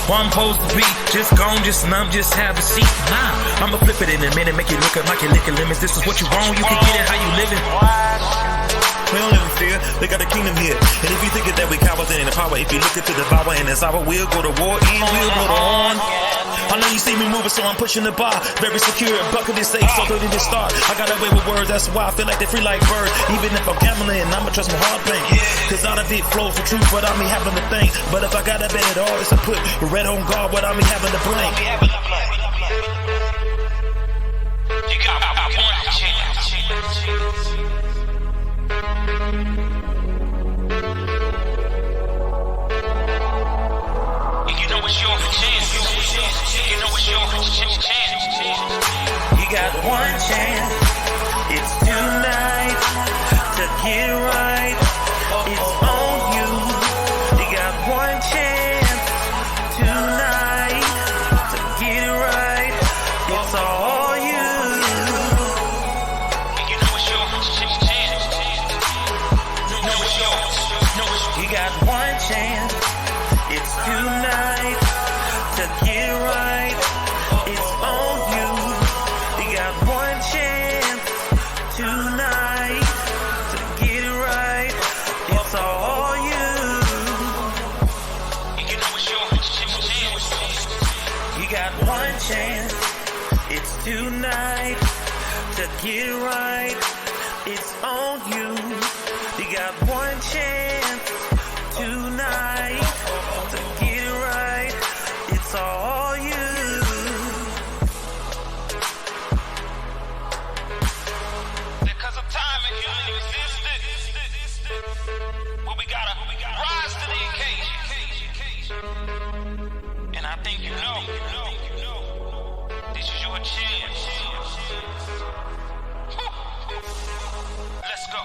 Where I'm supposed to be, just gone, just numb, just have a seat. Nah, I'ma flip it in a minute, make it look like you're licking lemons. This is what you want, you can get it how you living. We don't live in fear, they got a kingdom here. And if you think that we cowards, then in the power, if you look into the power and it's our will, go to war and we'll go to on. I know you see me moving, so I'm pushing the bar. Very secure, buckled is safe, so ready to start. I got away with words, that's why I feel like they free like birds. Even if I'm gambling, I'ma trust my heart bank. Cause out of it flows the truth without me having to think. But if I gotta bet it all, it's to put red on guard without me having to blink. You got one chance. You know it's your chance. You know it's your chance. You got one chance. It's tonight to get right. It's on you. You got one chance tonight to get it right. It's all you. You know it's your chance. You know it's yours. You got one chance. It's tonight to get right. It's on you. You got one chance tonight to get it right. It's all you. You know it's your chance. You got one chance. It's tonight to get it right. It's on you. You got one chance tonight to get it right. It's all you. Because of time and human existence, well, we gotta rise to the occasion. And I think you know, this is your chance. Let's go.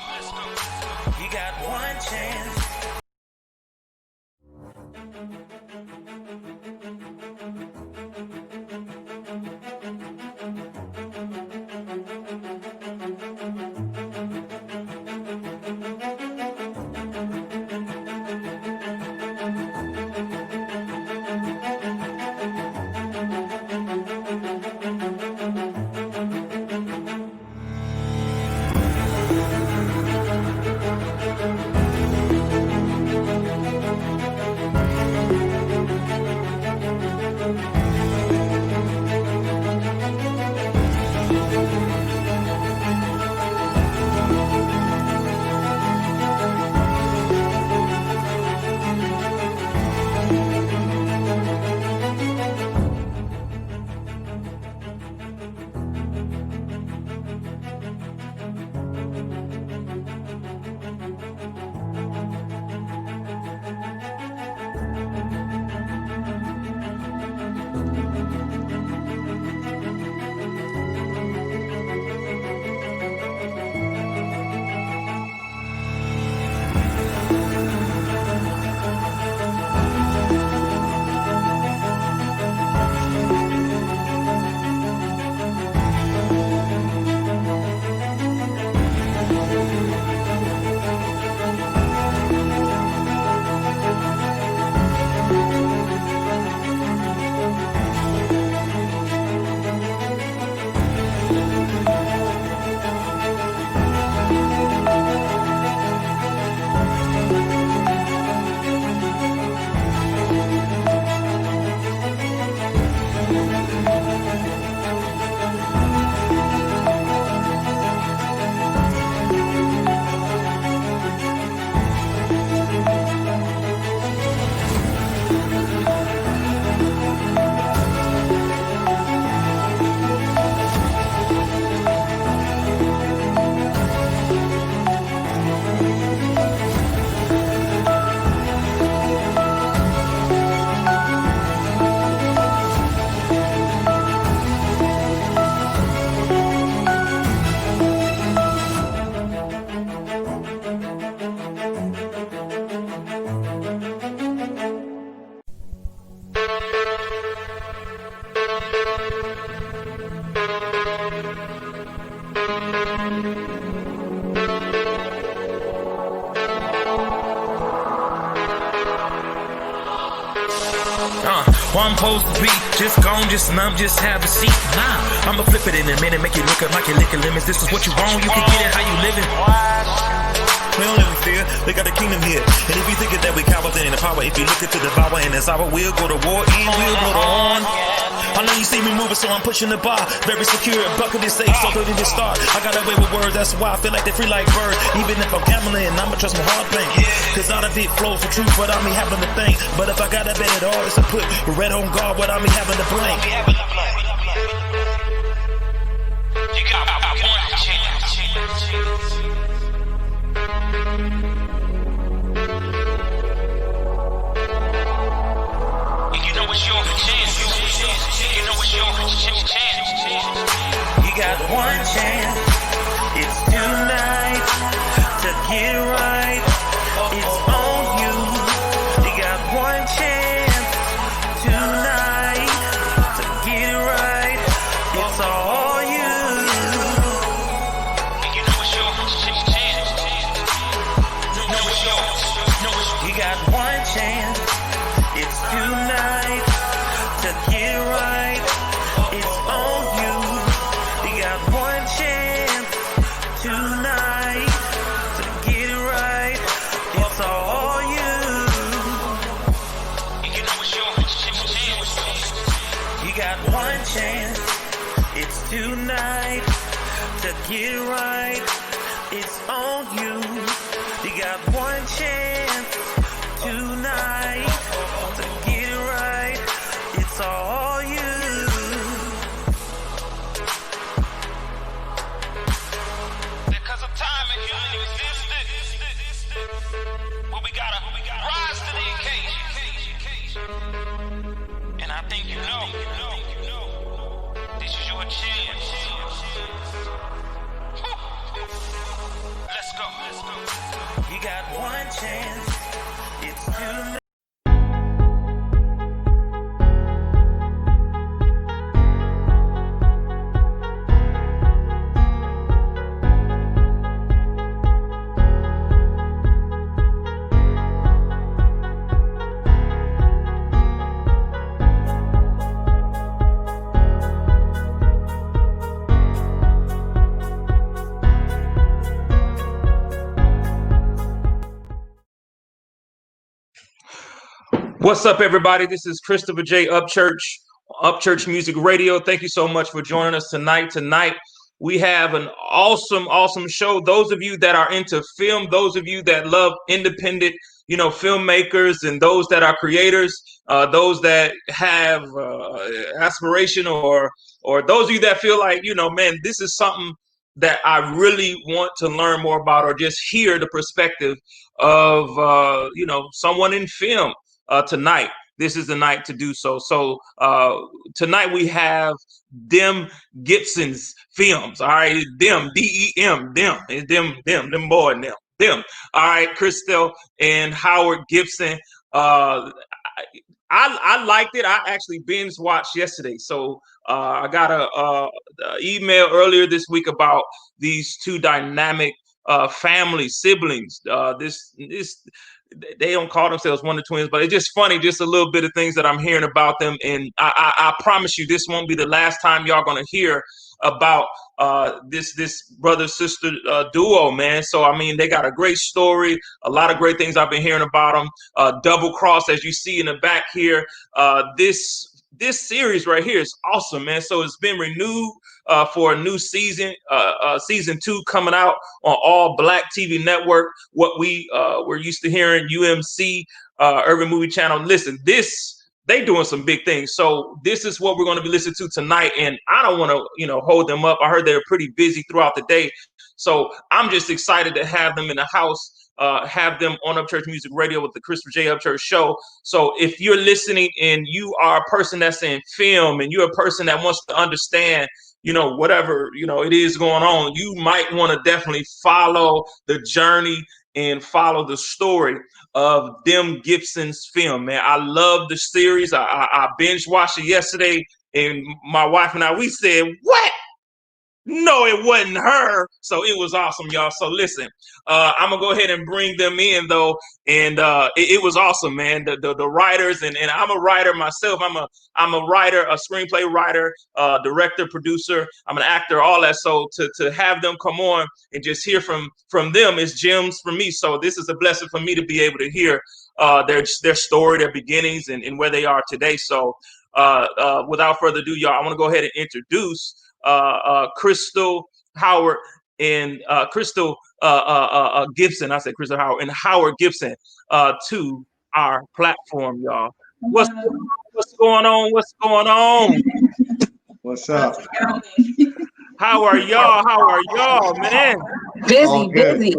You got one chance. Where I'm supposed to be, just gone, just numb, just have a seat. Nah, I'ma flip it in a minute, make it look like you're licking lemons. This is what you want, you can get it how you living. We don't live in fear, they got the kingdom here. And if you think that we cowards, then in the power, if you look into the power and it's our will, go to war and we'll go to on. I know you see me moving, so I'm pushing the bar. Very secure, bucket is safe, so ready to start. I got away with words, that's why I feel like they free like birds. Even if I'm gambling, I'ma trust my heart bank. Cause out of it flows the truth without me having to think. But if I gotta bet it all, it's to put red on guard without me having to blink. You got one chance. You know it's your chance. You know it's your chance. You got one chance. It's tonight to get right. It's on you. You got one chance tonight to get it right. It's all you. You know it's your chance. Know it's yours. You got one chance. It's tonight to get right. It's on you. You got one chance tonight to get it right. It's all you. You know it's your chance. You got one chance. It's tonight to get it right. It's on you. You got one chance tonight to get it right. It's all you. Because of time and human existence, well, we gotta rise to the occasion. And I think you know, this is your chance. Let's go. You got one chance. It's tonight. What's up, everybody? This is Christopher J. Upchurch Music Radio. Thank you so much for joining us tonight. Tonight, we have an awesome show. Those of you that are into film, those of you that love independent, filmmakers, and those that are creators, those that have aspiration, or those of you that feel like, man, this is something that I really want to learn more about, or just hear the perspective of, someone in film. Tonight, this is the night to do so. So tonight we have Demgibsonfilms. All right, Dem, them boy, them. All right, Christel and Howard Gibson. I liked it. I actually binge watched yesterday. So I got a email earlier this week about these two dynamic siblings. They don't call themselves Wonder Twins, but it's just funny, just a little bit of things that I'm hearing about them. And I promise you, this won't be the last time y'all going to hear about this brother-sister duo, man. So, I mean, they got a great story, a lot of great things I've been hearing about them. Double Cross, as you see in the back here. This series right here is awesome, man. So it's been renewed for a new season, season 2 coming out on All Black TV Network. What we're used to hearing, UMC, Urban Movie Channel. Listen, they doing some big things. So this is what we're going to be listening to tonight. And I don't want to, hold them up. I heard they're pretty busy throughout the day. So I'm just excited to have them in the house. Have them on Upchurch Music Radio with the Christopher J. Upchurch Show. So if you're listening and you are a person that's in film, and you're a person that wants to understand, whatever, it is going on, you might want to definitely follow the journey and follow the story of Demgibson's film, man. I love the series. I binge watched it yesterday, and my wife and I, we said, what? No, it wasn't her. So it was awesome, y'all. So listen, I'm gonna go ahead and bring them in though, and it was awesome, man. The writers and I'm a writer myself. I'm a writer, a screenplay writer, director, producer. I'm an actor, all that. So to have them come on and just hear from them is gems for me. So this is a blessing for me to be able to hear their story, their beginnings, and where they are today. So without further ado, y'all, I want to go ahead and introduce Christel Howard and Christel Gibson. I said Christel Howard and Howard Gibson to our platform, y'all. What's going on? What's going on? What's up? How are y'all? How are y'all, man? All good. Busy.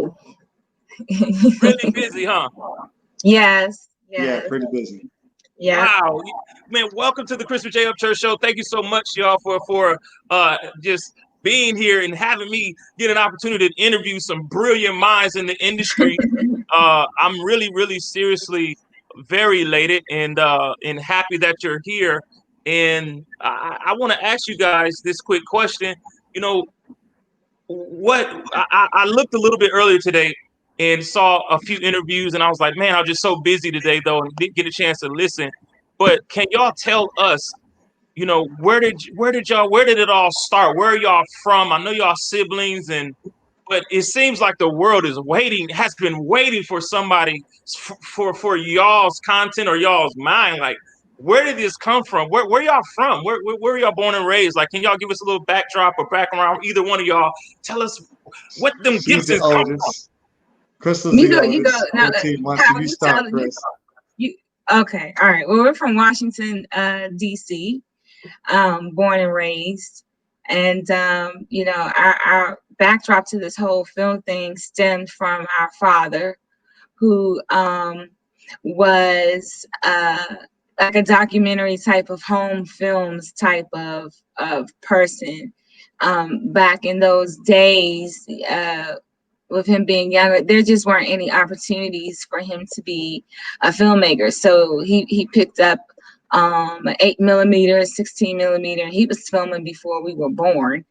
Really busy, huh? Yes. Yeah, pretty busy. Yeah. Wow, man! Welcome to the Christopher J. Upchurch show. Thank you so much, y'all, for just being here and having me get an opportunity to interview some brilliant minds in the industry. I'm really seriously very elated and happy that you're here. And I want to ask you guys this quick question. You know, what I looked a little bit earlier today and saw a few interviews, and I was like, man, I'm just so busy today though, and didn't get a chance to listen. But can y'all tell us, you know, where did it all start? Where are y'all from? I know y'all siblings, but it seems like the world has been waiting for somebody for y'all's content or y'all's mind. Like, where did this come from? Where y'all from? Where y'all born and raised? Like, can y'all give us a little backdrop or background? Either one of y'all, tell us what them She's the Gibsons come from. oldest. Crystal's the oldest. You go. Now, 14 months. Howard, You you start, tell Chris. you. Okay. All right. Well, we're from Washington, D.C. Born and raised, and you know, our backdrop to this whole film thing stemmed from our father, who was like a documentary type of home films type of person. Back in those days, with him being younger, there just weren't any opportunities for him to be a filmmaker. So he picked up an 8mm, 16mm, and he was filming before we were born.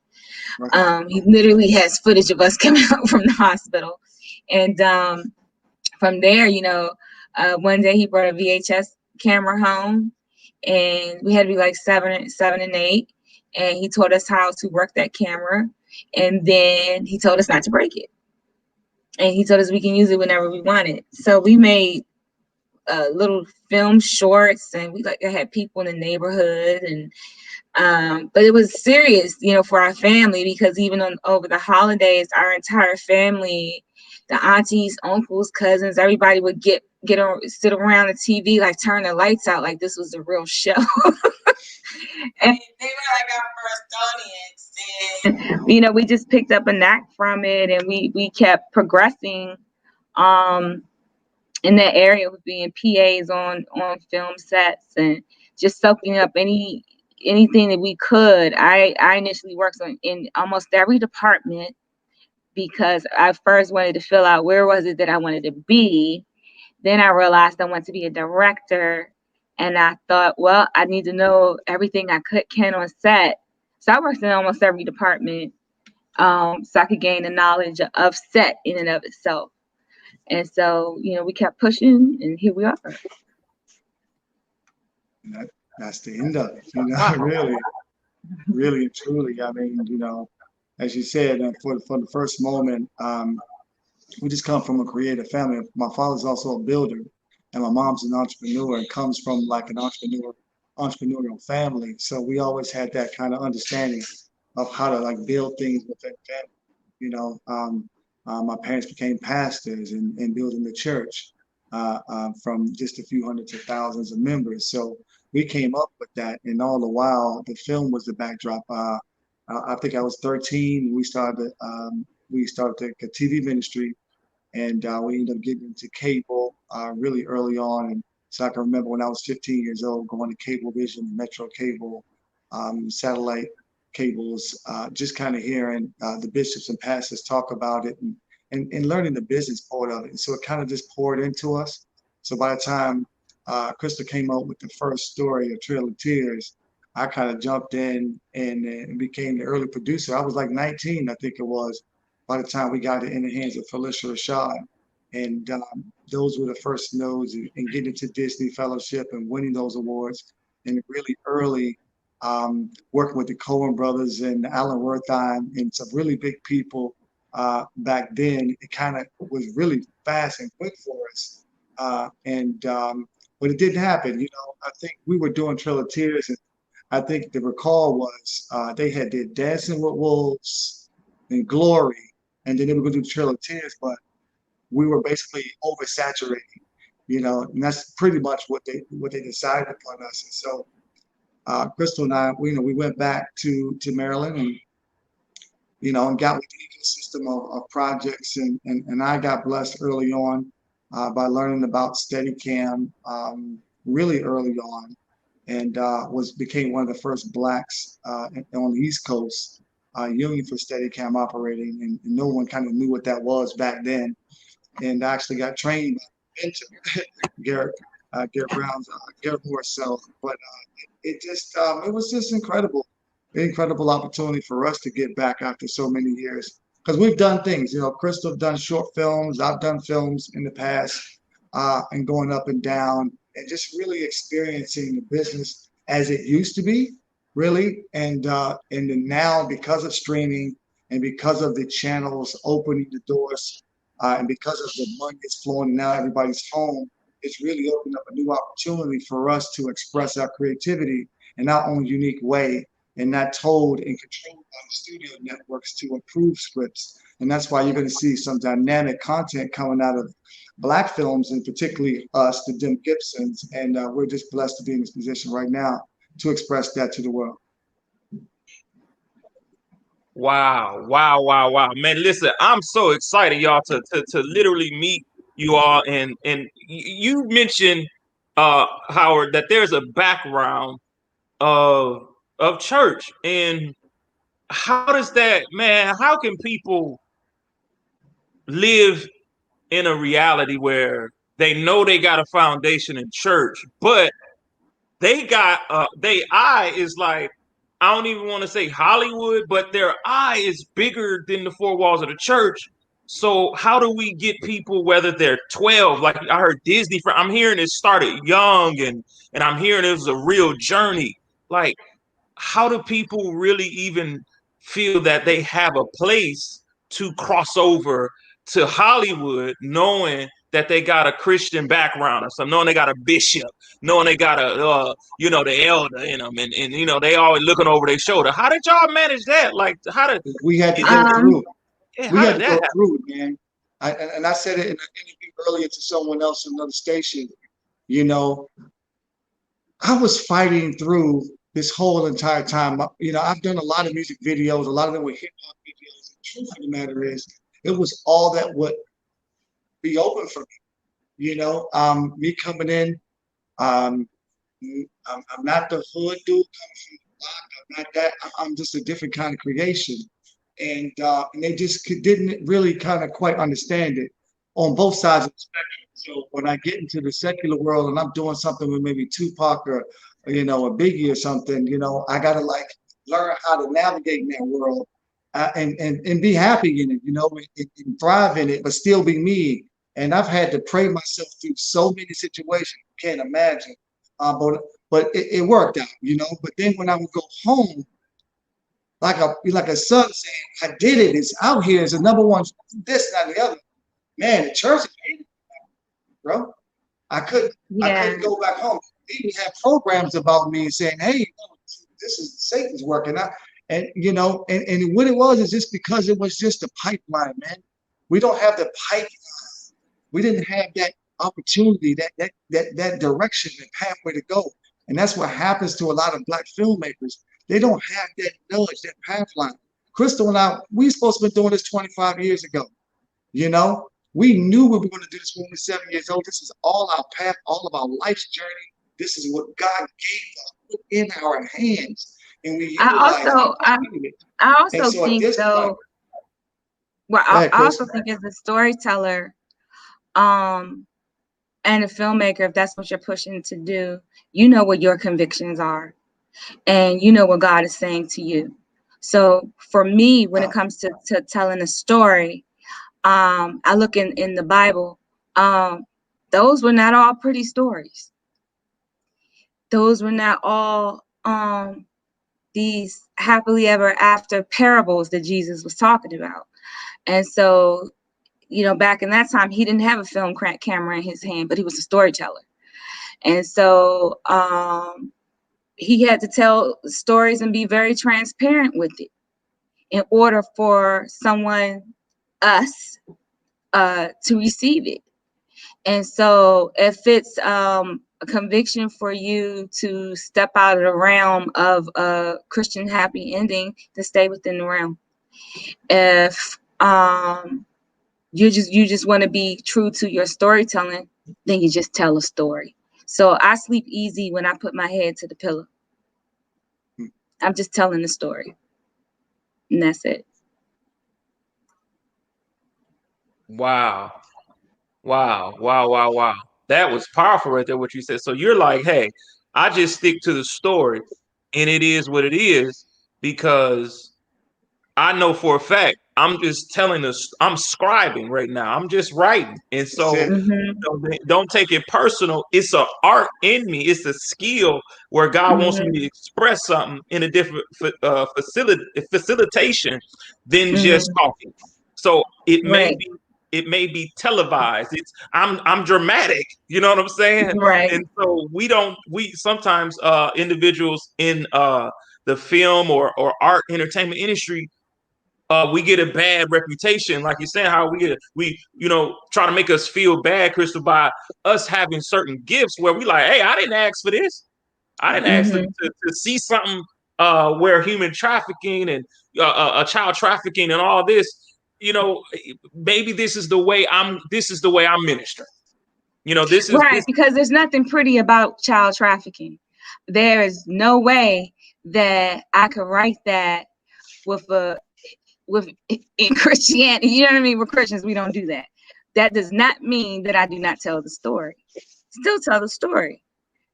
He literally has footage of us coming out from the hospital. And from there, you know, one day he brought a VHS camera home, and we had to be like seven and 8. And he taught us how to work that camera. And then he told us not to break it. And he told us we can use it whenever we want it. So we made little film shorts, and we had people in the neighborhood, and but it was serious, you know, for our family, because even over the holidays, our entire family, the aunties, uncles, cousins, everybody would sit around the TV, like turn the lights out, like this was a real show. And they were like our first audience. And, you know, we just picked up a knack from it, and we kept progressing in that area with being PAs on film sets and just soaking up anything that we could. I initially worked in almost every department because I first wanted to fill out where was it that I wanted to be. Then I realized I wanted to be a director, and I thought, well, I need to know everything I can on set. So I worked in almost every department, so I could gain the knowledge of set in and of itself. And so, you know, we kept pushing, and here we are. That's the end of it, you know. really and truly. I mean, you know, as you said, for the first moment, we just come from a creative family. My father's also a builder, and my mom's an entrepreneur and comes from like an entrepreneurial family. So we always had that kind of understanding of how to like build things within family. You know, my parents became pastors and building the church from just a few hundred to thousands of members. So we came up with that, and all the while, the film was the backdrop. I think I was 13. We started the TV ministry, and we ended up getting into cable really early on. And so I can remember when I was 15 years old, going to Cablevision, Metro Cable, satellite cables, just kind of hearing the bishops and pastors talk about it, and learning the business part of it. And so it kind of just poured into us. So by the time Christel came out with the first story of Trail of Tears, I kind of jumped in and became the early producer. I was like 19, I think it was, by the time we got it in the hands of Felicia Rashad. And those were the first nodes in getting into Disney Fellowship and winning those awards. And really early working with the Coen brothers and Alan Wertheim and some really big people back then. It kind of was really fast and quick for us. But it didn't happen. You know, I think we were doing Trail of Tears, and I think the recall was they had did Dancing with Wolves and Glory, and then they were going to do Trail of Tears, but we were basically oversaturating, you know, and that's pretty much what they decided upon us. And so Christel and I, we went back to Maryland and, you know, and got with the ecosystem of projects. And I got blessed early on by learning about Steadicam really early on, and became one of the first Blacks on the East Coast, union for Steadicam operating, and no one kind of knew what that was back then. And I actually got trained by Garrett Brown's Garrett Morrell. But it was just incredible opportunity for us to get back after so many years, because we've done things. You know, Christel done short films, I've done films in the past, and going up and down, and just really experiencing the business as it used to be, really. And then now, because of streaming and because of the channels opening the doors, and because of the money that's flowing now everybody's home, it's really opened up a new opportunity for us to express our creativity in our own unique way, and not told and controlled by the studio networks to approve scripts. And that's why you're going to see some dynamic content coming out of Black films, and particularly us, the Demgibsons. And we're just blessed to be in this position right now to express that to the world. Wow. Man, listen, I'm so excited, y'all, to literally meet you all. And you mentioned, Howard, that there's a background of church. And how does that, man, how can people live in a reality where they know they got a foundation in church, but they got their eye is like, I don't even want to say Hollywood, but their eye is bigger than the four walls of the church. So how do we get people, whether they're 12, like I heard Disney, I'm hearing it started young, and I'm hearing it was a real journey. Like, how do people really even feel that they have a place to cross over to Hollywood, knowing that they got a Christian background or something, knowing they got a bishop, knowing they got a, the elder in them, and they always looking over their shoulder? How did y'all manage that? Like, how did we had to go through? Yeah, we had to go through it, man. And I said it in an interview earlier to someone else in another station. You know, I was fighting through this whole entire time. You know, I've done a lot of music videos, a lot of them were hip hop videos. The truth of the matter is, it was all that would be open for me. You know, me coming in, I'm not the hood dude coming from the block. I'm not that. I'm just a different kind of creation. And they just didn't really kind of quite understand it on both sides of the spectrum. So when I get into the secular world and I'm doing something with maybe Tupac or a Biggie or something, I gotta like learn how to navigate in that world and be happy in it, and thrive in it, but still be me. And I've had to pray myself through so many situations you can't imagine, but it worked out, But then when I would go home, like a son saying, "I did it. It's out here. It's a number one. This, that, and the other." Man, the church hated it, bro. I couldn't go back home. They even had programs about me saying, "Hey, this is Satan's working out." And and what it was is just because it was just a pipeline, man. We don't have the pipeline. We didn't have that opportunity, that direction, that pathway to go. And that's what happens to a lot of Black filmmakers. They don't have that knowledge, that pathline. Christel and I, we supposed to be doing this 25 years ago. We knew we were going to do this when we were 7 years old. This is all our path, all of our life's journey. This is what God gave us, put in our hands. And we I also think though, I also think as a storyteller, and a filmmaker, if that's what you're pushing to do, what your convictions are. and you know what God is saying to you. So for me, when it comes to telling a story, I look in the Bible. Those were not all pretty stories. Those were not all these happily ever after parables that Jesus was talking about. And so, you know, back in that time, he didn't have a film camera in his hand, but he was a storyteller. And so he had to tell stories and be very transparent with it in order for us, to receive it. And so if it's a conviction for you to step out of the realm of a Christian happy ending, to stay within the realm. If you just want to be true to your storytelling, then you just tell a story. So I sleep easy when I put my head to the pillow. I'm just telling the story, and that's it. Wow. Wow. Wow. Wow. Wow. That was powerful right there, what you said. So you're like, hey, I just stick to the story and it is what it is, because I know for a fact I'm just telling us, I'm scribing right now. I'm just writing. And That's so it. don't take it personal. It's an art in me. It's a skill where God wants me to express something in a different facilitation than just talking. So Right. it may be televised. I'm dramatic. You know what I'm saying? Right. And so we sometimes individuals in the film or art entertainment industry, we get a bad reputation, like you're saying, how we try to make us feel bad, Crystal, by us having certain gifts where we like, hey, I didn't ask for this. I didn't ask to see something where human trafficking and child trafficking and all this. Maybe this is the way I'm ministering. This is Right, this. because there's nothing pretty about child trafficking. There is no way that I could write that with in Christianity. You know what I mean? We're Christians, we don't do that. That does not mean that I do not tell the story. Still tell the story.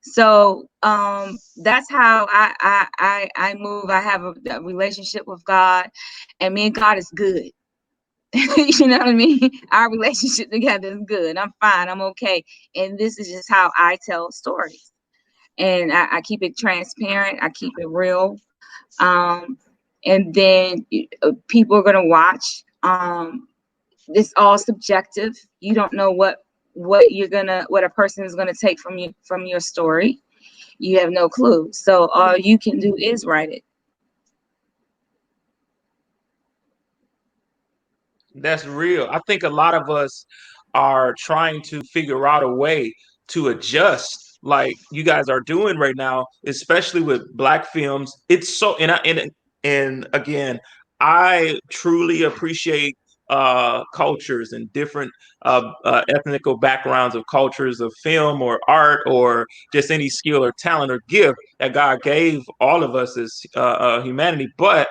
So that's how I move. I have a relationship with God, and me and God is good. You know what I mean? Our relationship together is good. I'm fine. I'm okay. And this is just how I tell stories. And I keep it transparent. I keep it real. And then people are going to watch. It's all subjective. You don't know what a person is going to take from your story. You have no clue. So all you can do is write it. That's real. I think a lot of us are trying to figure out a way to adjust, like you guys are doing right now, especially with Black films. It's so, and again, I truly appreciate cultures and different ethnical backgrounds of cultures of film or art or just any skill or talent or gift that God gave all of us as humanity. But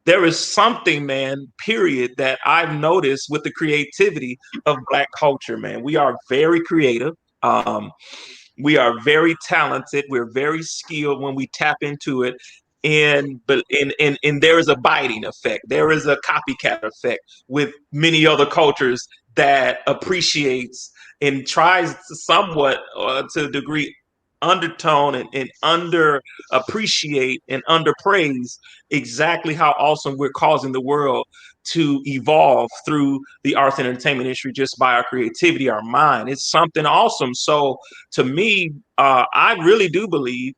there is something, man, period, that I've noticed with the creativity of Black culture, man. We are very creative. We are very talented. We're very skilled when we tap into it. And there is a biting effect. There is a copycat effect with many other cultures that appreciates and tries to somewhat to a degree undertone and under appreciate and underpraise exactly how awesome we're causing the world to evolve through the arts and entertainment industry just by our creativity, our mind. It's something awesome. So to me, I really do believe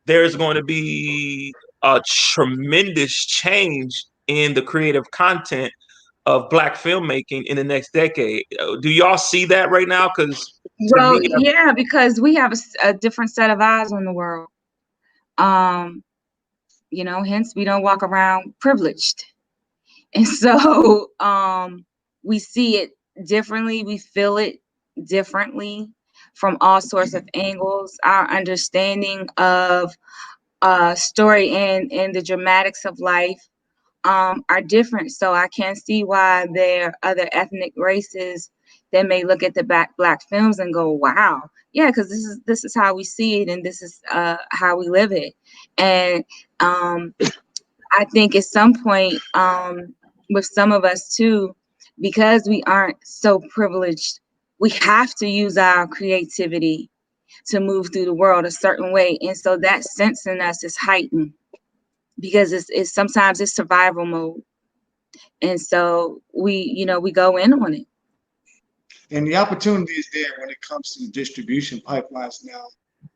there's going to be a tremendous change in the creative content of Black filmmaking in the next decade. Do y'all see that right now? Because to Well, me, yeah, because we have a different set of eyes on the world. Hence we don't walk around privileged. And so we see it differently. We feel it differently from all sorts of angles. Our understanding of story and the dramatics of life are different. So I can see why there are other ethnic races they may look at the black films and go, wow, yeah, because this is how we see it, and this is how we live it. And I think at some point, with some of us too, because we aren't so privileged, we have to use our creativity to move through the world a certain way. And so that sense in us is heightened because it's sometimes it's survival mode. And so we go in on it. And the opportunity is there when it comes to the distribution pipelines now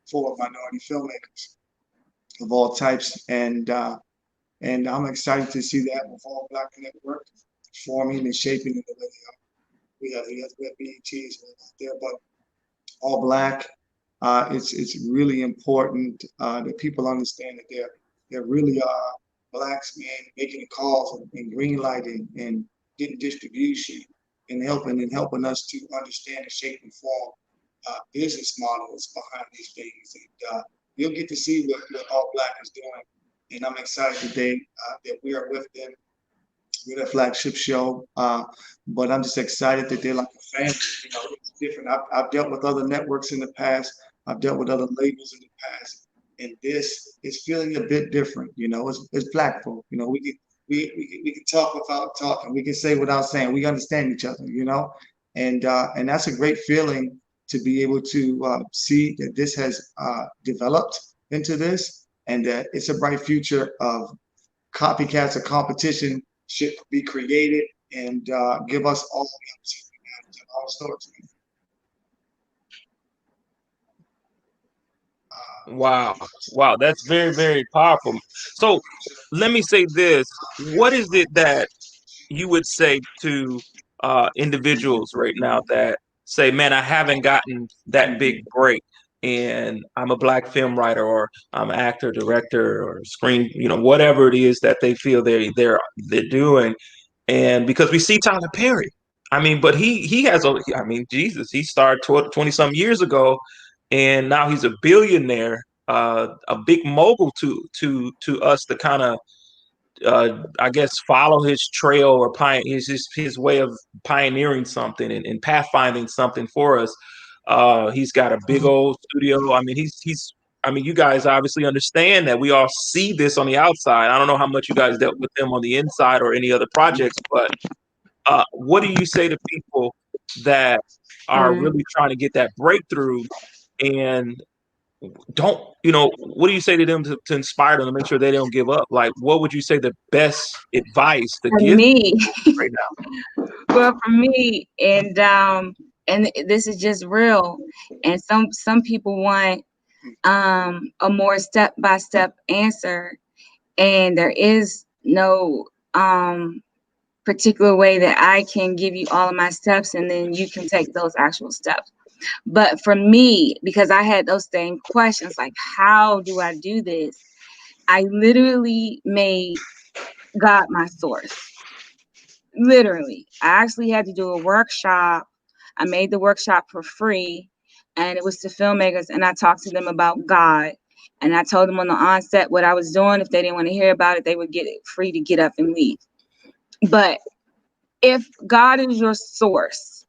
for minority filmmakers of all types. And I'm excited to see that with All Black Network forming and shaping in the way they are. We have BETs out there, but All Black, it's really important that people understand that there really are Blacks, man, making the calls and green lighting and getting distribution and helping us to understand and shape and form business models behind these things. And you'll get to see what All Black is doing. And I'm excited today that we are with them. We're a flagship show, but I'm just excited that they're like a family. You know, it's different. I've dealt with other networks in the past. I've dealt with other labels in the past, and this is feeling a bit different. You know, it's Black folk. You know, we can talk without talking. We can say without saying. We understand each other. You know, and that's a great feeling to be able to see that this has developed into this, and that it's a bright future of copycats or competition should be created and give us all the opportunity to tell our stories. Wow, that's very, very powerful. So let me say this: what is it that you would say to individuals right now that say, man, I haven't gotten that big break, and I'm a Black film writer, or I'm an actor, director, or screen, whatever it is that they feel they're doing. And because we see Tyler Perry, I mean, but he has Jesus, he started 20 some years ago, and now he's a billionaire, a big mogul to us to kind of I guess follow his trail, or his way of pioneering something and pathfinding something for us. He's got a big old studio. I mean, you guys obviously understand that we all see this on the outside. I don't know how much you guys dealt with him on the inside or any other projects, but what do you say to people that are really trying to get that breakthrough and what do you say to them to inspire them to make sure they don't give up? Like, what would you say the best advice to For give me, right now? well, for me, and this is just real. And some people want a more step-by-step answer, and there is no particular way that I can give you all of my steps and then you can take those actual steps. But for me, because I had those same questions, like, how do I do this? I literally made God my source. Literally. I actually had to do a workshop. I made the workshop for free, and it was to filmmakers, and I talked to them about God. And I told them on the onset what I was doing. If they didn't want to hear about it, they would get it free to get up and leave. But if God is your source,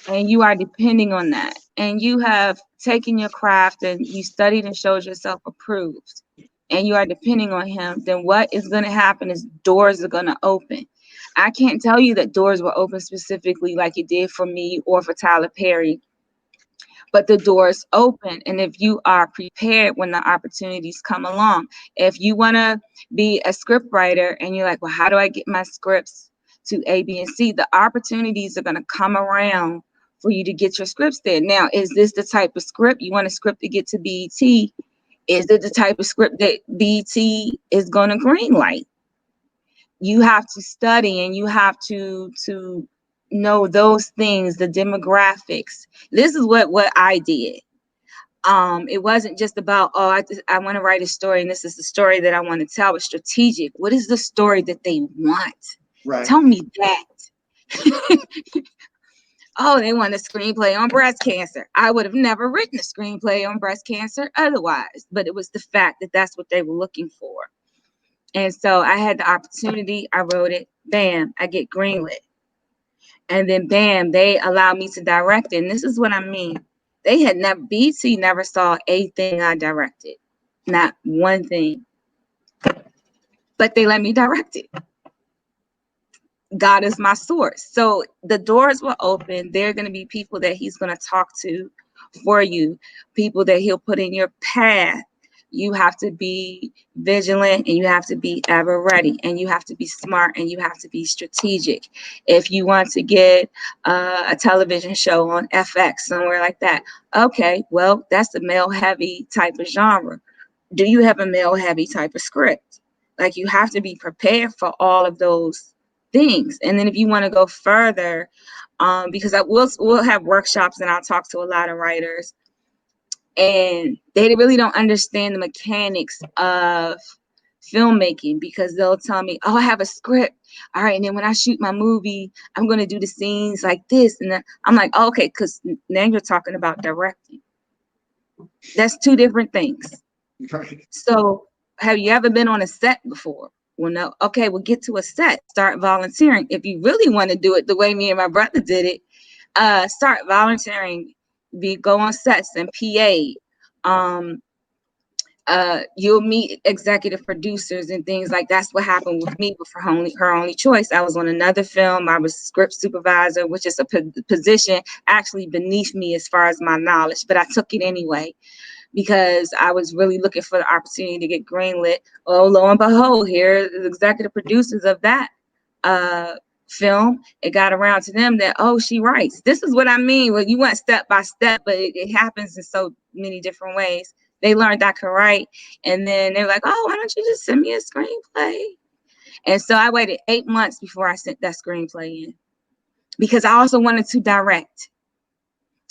and you are depending on that, and you have taken your craft and you studied and showed yourself approved, and you are depending on him, then what is going to happen is doors are going to open. I can't tell you that doors will open specifically like it did for me or for Tyler Perry, but the doors open. And if you are prepared when the opportunities come along, if you want to be a script writer and you're like, well, how do I get my scripts to A, B, and C? The opportunities are going to come around for you to get your scripts there. Now, is this the type of script you want a script to get to BET? Is it the type of script that BET is going to greenlight? You have to study and you have to know those things, the demographics. This is what I did. It wasn't just about, I want to write a story and this is the story that I want to tell. It's strategic. What is the story that they want? Right. Tell me that. Oh, they want a screenplay on breast cancer. I would have never written a screenplay on breast cancer otherwise, but it was the fact that that's what they were looking for. And so I had the opportunity. I wrote it. Bam, I get greenlit. And then bam, they allowed me to direct it. And this is what I mean. They had never, BT never saw a thing I directed. Not one thing. But they let me direct it. God is my source. So the doors will open. There are going to be people that he's going to talk to for you, people that he'll put in your path. You have to be vigilant, and you have to be ever ready, and you have to be smart, and you have to be strategic. If you want to get a television show on FX, somewhere like that, okay, well, that's a male heavy type of genre. Do you have a male heavy type of script? Like, you have to be prepared for all of those things. And then if you want to go further, because we'll have workshops, and I'll talk to a lot of writers, and they really don't understand the mechanics of filmmaking, because they'll tell me, oh, I have a script. All right. And then when I shoot my movie, I'm going to do the scenes like this. And then I'm like, oh, okay, because now you're talking about directing. That's two different things. Right. So have you ever been on a set before? Well, no. Okay, well, get to a set. Start volunteering. If you really want to do it the way me and my brother did it, start volunteering. Go on sets and PA. You'll meet executive producers and things like that's what happened with me. But for her only choice, I was on another film. I was script supervisor, which is a position actually beneath me as far as my knowledge, but I took it anyway because I was really looking for the opportunity to get greenlit. Oh, lo and behold, here are the executive producers of that film. It got around to them that, oh, she writes. This is what I mean. Well, you went step by step, but it happens in so many different ways. They learned I could write, and then they were like, oh, why don't you just send me a screenplay? And so I waited 8 months before I sent that screenplay in, because I also wanted to direct.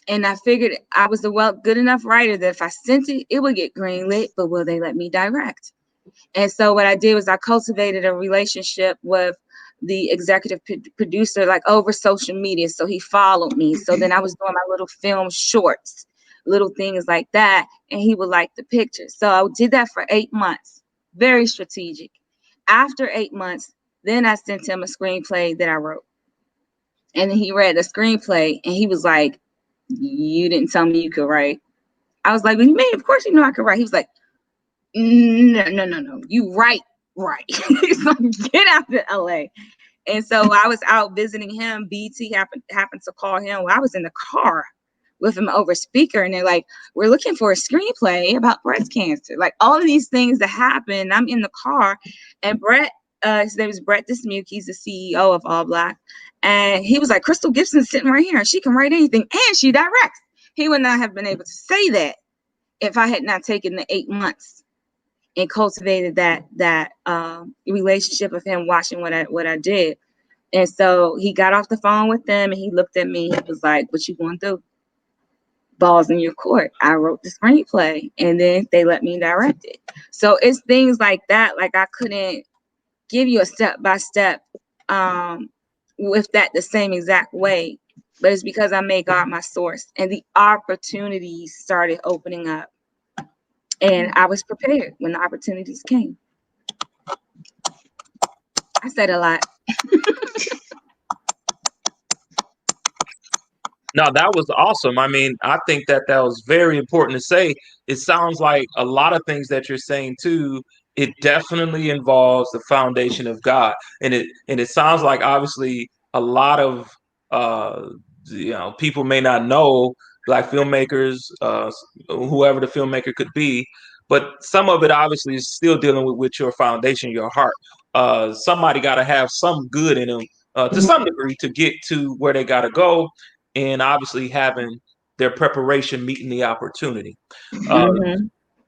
And I figured I was a good enough writer that if I sent it, it would get greenlit, but will they let me direct? And so what I did was I cultivated a relationship with the executive producer, like over social media. So he followed me. So then I was doing my little film shorts, little things like that. And he would like the pictures. So I did that for 8 months, very strategic. After 8 months, then I sent him a screenplay that I wrote. And he read the screenplay and he was like, you didn't tell me you could write. I was like, well, man, of course you know I could write. He was like, no. You write. He's like, get out to LA. And so I was out visiting him. BT happened to call him. Well, I was in the car with him over speaker, and they're like, we're looking for a screenplay about breast cancer. Like all of these things that happen. I'm in the car, and Brett, his name is Brett Dismuke. He's the CEO of All Black. And he was like, Christel Gibson's sitting right here. She can write anything, and she directs. He would not have been able to say that if I had not taken the 8 months and cultivated that relationship of him watching what I did. And so he got off the phone with them, and he looked at me. He was like, what you going to do? Balls in your court. I wrote the screenplay, and then they let me direct it. So it's things like that. Like I couldn't give you a step-by-step with that the same exact way, but it's because I made God my source, and the opportunities started opening up, and I was prepared when the opportunities came. I said a lot. No, that was awesome. I mean, I think that was very important to say. It sounds like a lot of things that you're saying too, it definitely involves the foundation of God. And it sounds like obviously a lot of people may not know, Black filmmakers, whoever the filmmaker could be, but some of it obviously is still dealing with your foundation, your heart. Somebody got to have some good in them to some degree to get to where they got to go. And obviously having their preparation meeting the opportunity.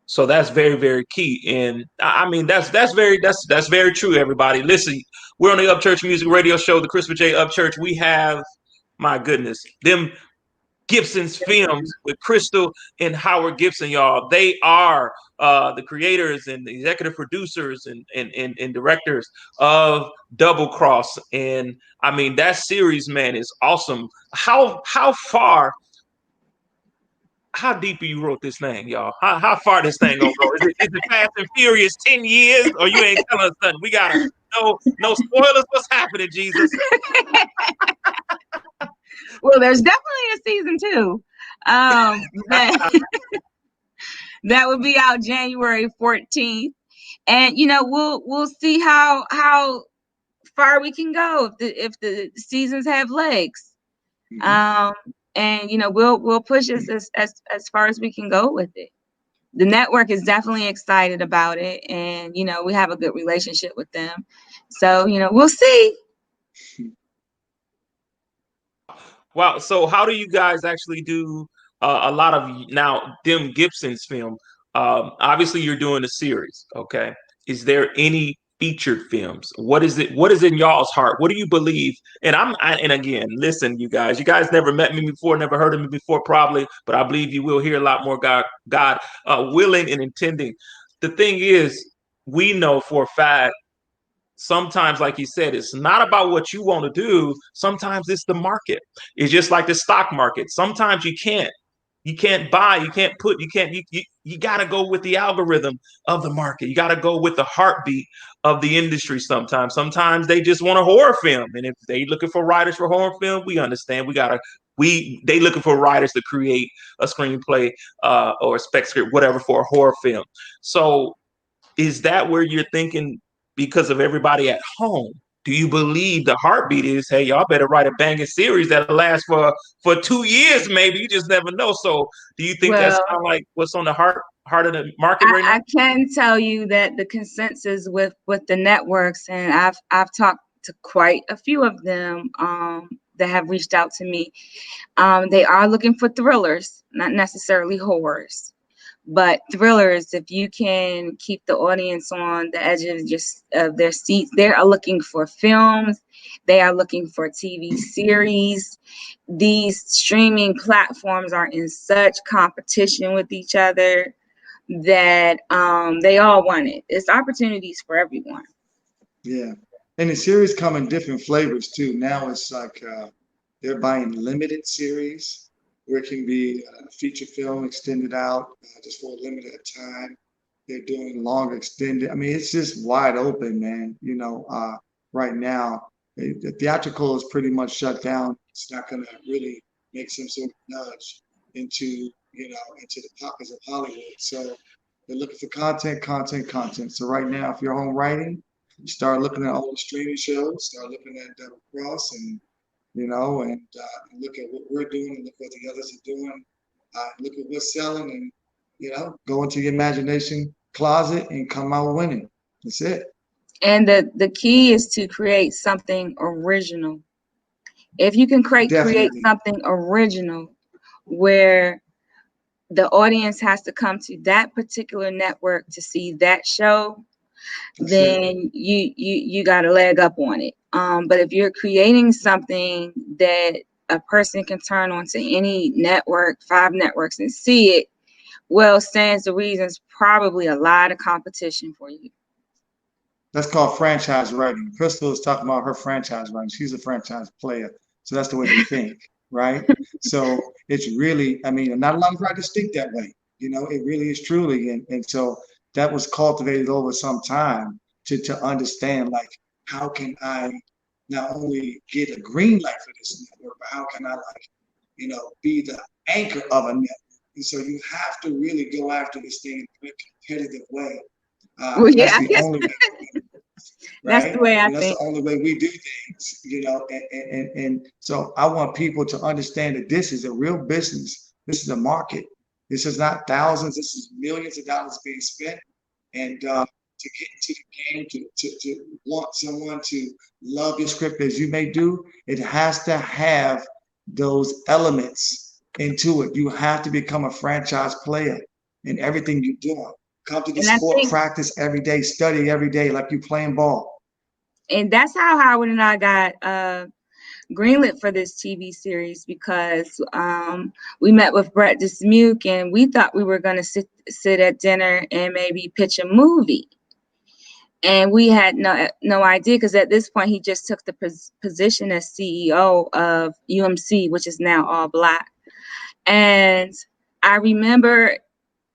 So that's very, very key. And I mean, that's very true, everybody. Listen, we're on the Upchurch Music Radio Show, the Christopher J. Upchurch. We have, my goodness, them Gibson's Films with Christel and Howard Gibson, y'all. They are the creators and the executive producers and directors of Double Cross. And I mean, that series, man, is awesome. How deep you wrote this thing, y'all? How far this thing gonna go? Is it Fast and Furious 10 years, or you ain't telling us nothing? We gotta no spoilers. What's happening, Jesus? Well, there's definitely a season 2. That that would be out January 14th. And we'll see how far we can go if the seasons have legs. And we'll push as far as we can go with it. The network is definitely excited about it, and we have a good relationship with them. So we'll see. Wow. So how do you guys actually do a lot of now Dem Gibson's film? Obviously, you're doing a series. Okay. Is there any featured films? What is it? What is in y'all's heart? What do you believe? And and again, listen, you guys never met me before, never heard of me before, probably, but I believe you will hear a lot more. God willing and intending. The thing is, we know for a fact sometimes, like you said, it's not about what you want to do. Sometimes it's the market. It's just like the stock market. Sometimes you can't buy, you got to go with the algorithm of the market. You got to go with the heartbeat of the industry. Sometimes they just want a horror film. And if they looking for writers for horror film, we understand. They looking for writers to create a screenplay or a spec script, whatever, for a horror film. So is that where you're thinking, because of everybody at home, do you believe the heartbeat is, hey, y'all better write a banging series that'll last for 2 years, maybe? You just never know. So do you think that's Well, kind of like what's on the heart of the market right now? I can tell you that the consensus with the networks, and I've talked to quite a few of them that have reached out to me. They are looking for thrillers, not necessarily horrors, but thrillers. If you can keep the audience on the edge of their seats, they are looking for films. They are looking for TV series. These streaming platforms are in such competition with each other that they all want it. It's opportunities for everyone. Yeah. And the series come in different flavors too. Now it's like they're buying limited series where it can be a feature film extended out just for a limited time. They're doing long extended. I mean, it's just wide open, man. Right now, the theatrical is pretty much shut down. It's not going to really make some sort of nudge into the pockets of Hollywood. So they're looking for content. So right now, if you're home writing, you start looking at all the streaming shows, start looking at Double Cross, and look at what we're doing, and look what the others are doing. Look at what's selling, and go into your imagination closet and come out winning. That's it. And the key is to create something original. If you can create something original where the audience has to come to that particular network to see that show, then you got a leg up on it. But if you're creating something that a person can turn on to any network, 5 networks, and see it, well, stands to reason, it's probably a lot of competition for you. That's called franchise writing. Christel is talking about her franchise writing. She's a franchise player. So that's the way they think, right? So it's really, not a lot of writers think that way. It really is truly. And so that was cultivated over some time to understand, like, how can I not only get a green light for this network, but how can I, be the anchor of a network? And so you have to really go after this thing in a competitive way. That's the only way. Right? That's the way I think. That's the only way we do things, and so I want people to understand that this is a real business. This is a market. This is not thousands. This is millions of dollars being spent. And to get into the game, to want someone to love your script as you may do, it has to have those elements into it. You have to become a franchise player in everything you're doing. Come to the sport, practice every day, study every day like you're playing ball. And that's how Howard and I got greenlit for this TV series, because we met with Brett Dismuke, and we thought we were going to sit at dinner and maybe pitch a movie. And we had no idea, because at this point he just took the position as CEO of UMC, which is now All Black. And I remember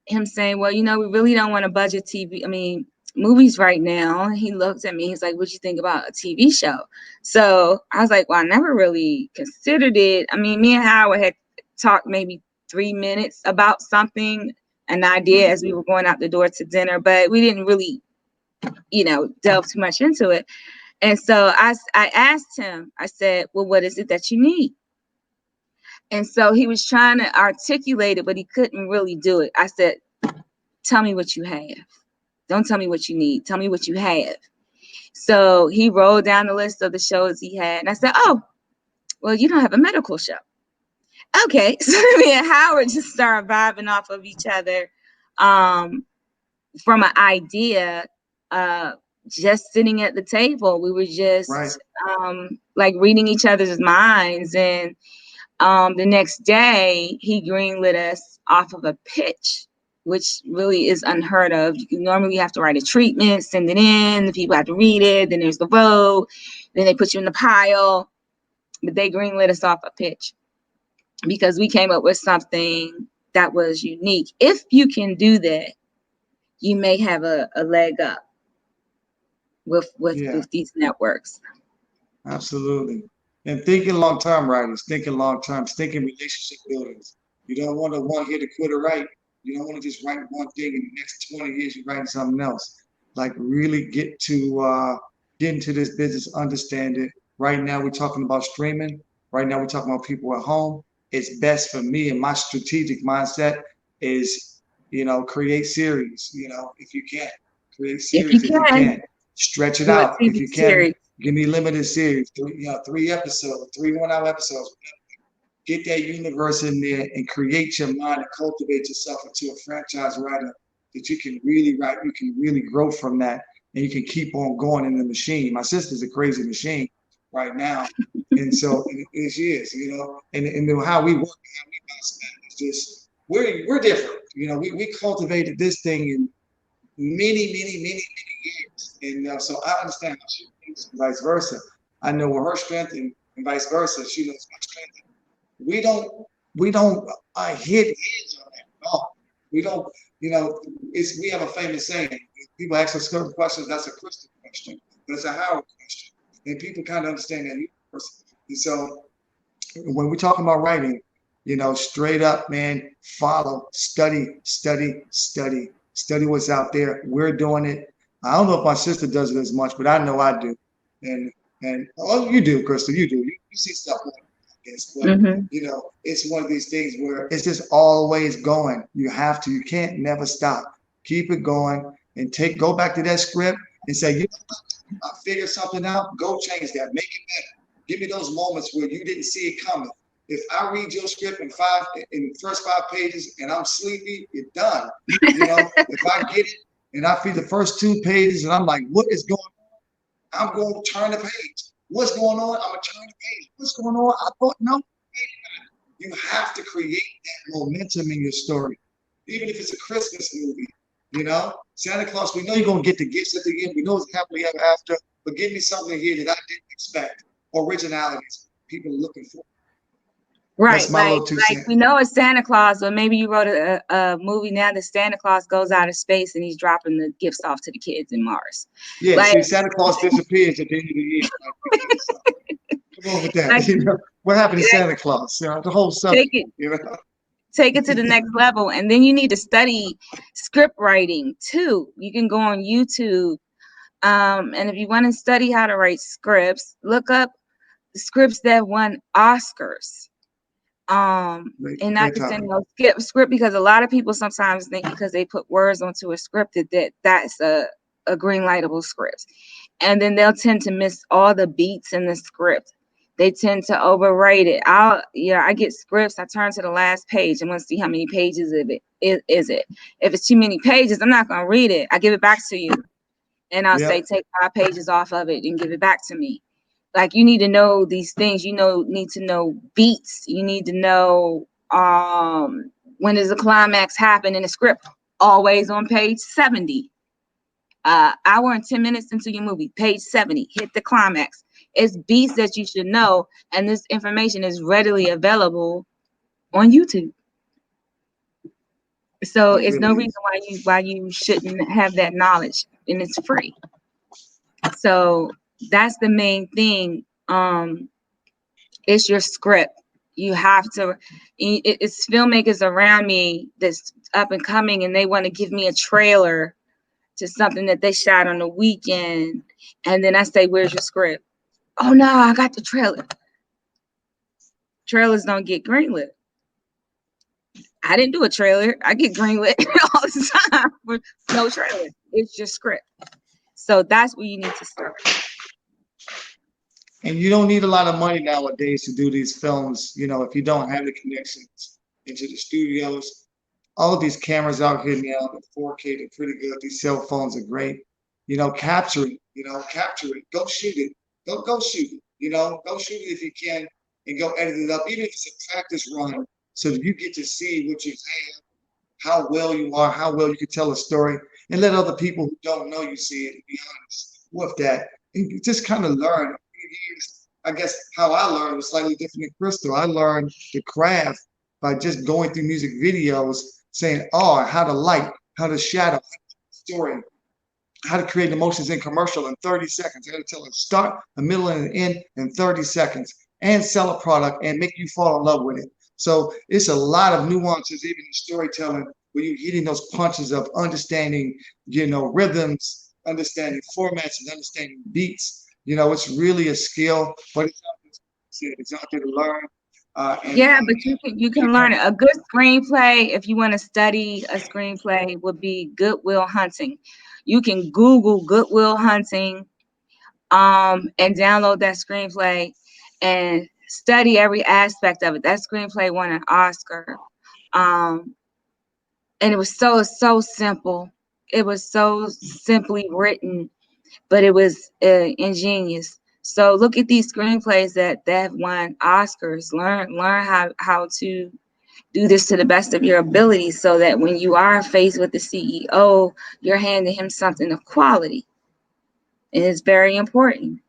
him saying, well, we really don't want to budget movies right now. And he looked at me, he's like, what you think about a TV show? So I was like, well, I never really considered it. I mean, me and Howard had talked maybe 3 minutes about something, an idea as we were going out the door to dinner, but we didn't really, delve too much into it. And so I asked him, I said, well, what is it that you need? And so he was trying to articulate it, but he couldn't really do it. I said, tell me what you have. Don't tell me what you need. Tell me what you have. So he wrote down the list of the shows he had. And I said, oh, well, you don't have a medical show. Okay. So me and Howard just started vibing off of each other from an idea, just sitting at the table. We were just like reading each other's minds. And the next day, he greenlit us off of a pitch, which really is unheard of. You can normally have to write a treatment, send it in, the people have to read it, then there's the vote, then they put you in the pile. But they greenlit us off a pitch because we came up with something that was unique. If you can do that, you may have a leg up with these networks. Absolutely. And thinking long term, writers, thinking long term, thinking relationship buildings. You don't want to one hit a quitter, right? You don't want to just write one thing and the next 20 years you're writing something else. Like really get into this business, understand it. Right now we're talking about streaming. Right now we're talking about people at home. It's best for me, and my strategic mindset is, create series. If you can, create series if you can. Stretch it out if you can. Give me limited series, 3 episodes, 3 1-hour episodes. Get that universe in there and create your mind and cultivate yourself into a franchise writer that you can really write. You can really grow from that, and you can keep on going in the machine. My sister's a crazy machine right now, and so she is, and how we work, how we bounce back is just we're different. We cultivated this thing in many years, and so I understand how she thinks, and vice versa. I know where her strength and vice versa. She knows my strength. We don't hit heads on that at all. We don't, we have a famous saying. People ask us certain questions, that's a Christian question, but it's a Howard question. And people kind of understand that universe. And so when we're talking about writing, straight up, man, follow, study what's out there. We're doing it. I don't know if my sister does it as much, but I know I do. And oh, you do, Christel, you do. You see stuff like this, but it's one of these things where it's just always going. You can't never stop. Keep it going and go back to that script and say, I figured something out. Go change that. Make it better. Give me those moments where you didn't see it coming. If I read your script in the first 5 pages and I'm sleepy, it's done. If I get it and I read the first 2 pages and I'm like, what is going on? I'm going to turn the page. What's going on? I'm going to turn the page. What's going on? I thought, no. You have to create that momentum in your story. Even if it's a Christmas movie, Santa Claus, we know you're going to get the gifts at the end. We know it's happily ever after, but give me something here that I didn't expect. Originalities people are looking for. Right, like we know it's Santa Claus, but maybe you wrote a movie now that Santa Claus goes out of space and he's dropping the gifts off to the kids in Mars. Yeah, see, Santa Claus disappears at the end of the year. Come on with that. What happened to Santa Claus? The whole subject. Take it to the next level, and then you need to study script writing too. You can go on YouTube, and if you want to study how to write scripts, look up the scripts that won Oscars. And not just saying script, because a lot of people sometimes think because they put words onto a script that's a green lightable script, and then they'll tend to miss all the beats in the script. They tend to overrate it. I get scripts, I turn to the last page and want to see how many pages of it is it. If it's too many pages, I'm not gonna read it. I give it back to you, and I'll say take 5 pages off of it and give it back to me. Like, you need to know these things. Need to know beats. You need to know when does the climax happen in the script. Always on page 70. Hour and 10 minutes into your movie, page 70, hit the climax. It's beats that you should know, and this information is readily available on YouTube. So it's no reason why you shouldn't have that knowledge. and it's free. So that's the main thing. It's your script. You have to, it's filmmakers around me that's up and coming, and they want to give me a trailer to something that they shot on the weekend. And then I say, where's your script? Oh no, I got the trailer. Trailers don't get greenlit. I didn't do a trailer. I get greenlit all the time for no trailer. It's your script. So that's where you need to start. And you don't need a lot of money nowadays to do these films, you know, if you don't have the connections into the studios. All of these cameras out here now, the 4K, they're pretty good. These cell phones are great. You know, capture it, capture it. Go shoot it. Go shoot it. Go shoot it if you can, and go edit it up, even if it's a practice run, so that you get to see what you have, how well you are, how well you can tell a story, and let other people who don't know you see it, and be honest with that. And you just kind of learn. I guess how I learned was slightly different than Christel. I learned the craft by just going through music videos, saying, oh, how to light, how to shadow, how to tell a story, how to create emotions in commercial in 30 seconds. I got to tell a start, a middle, and an end in 30 seconds, and sell a product and make you fall in love with it. So it's a lot of nuances, even in storytelling, where you're hitting those punches of understanding, rhythms, understanding formats, and understanding beats. It's really a skill, but it's out there to learn. Yeah, but you can learn it. A good screenplay, if you want to study a screenplay, would be Good Will Hunting. You can Google Good Will Hunting, and download that screenplay and study every aspect of it. That screenplay won an Oscar, and it was so simple. It was so simply written, but it was ingenious. So look at these screenplays that have won Oscars. Learn how to do this to the best of your ability, so that when you are faced with the CEO, you're handing him something of quality. And it's very important.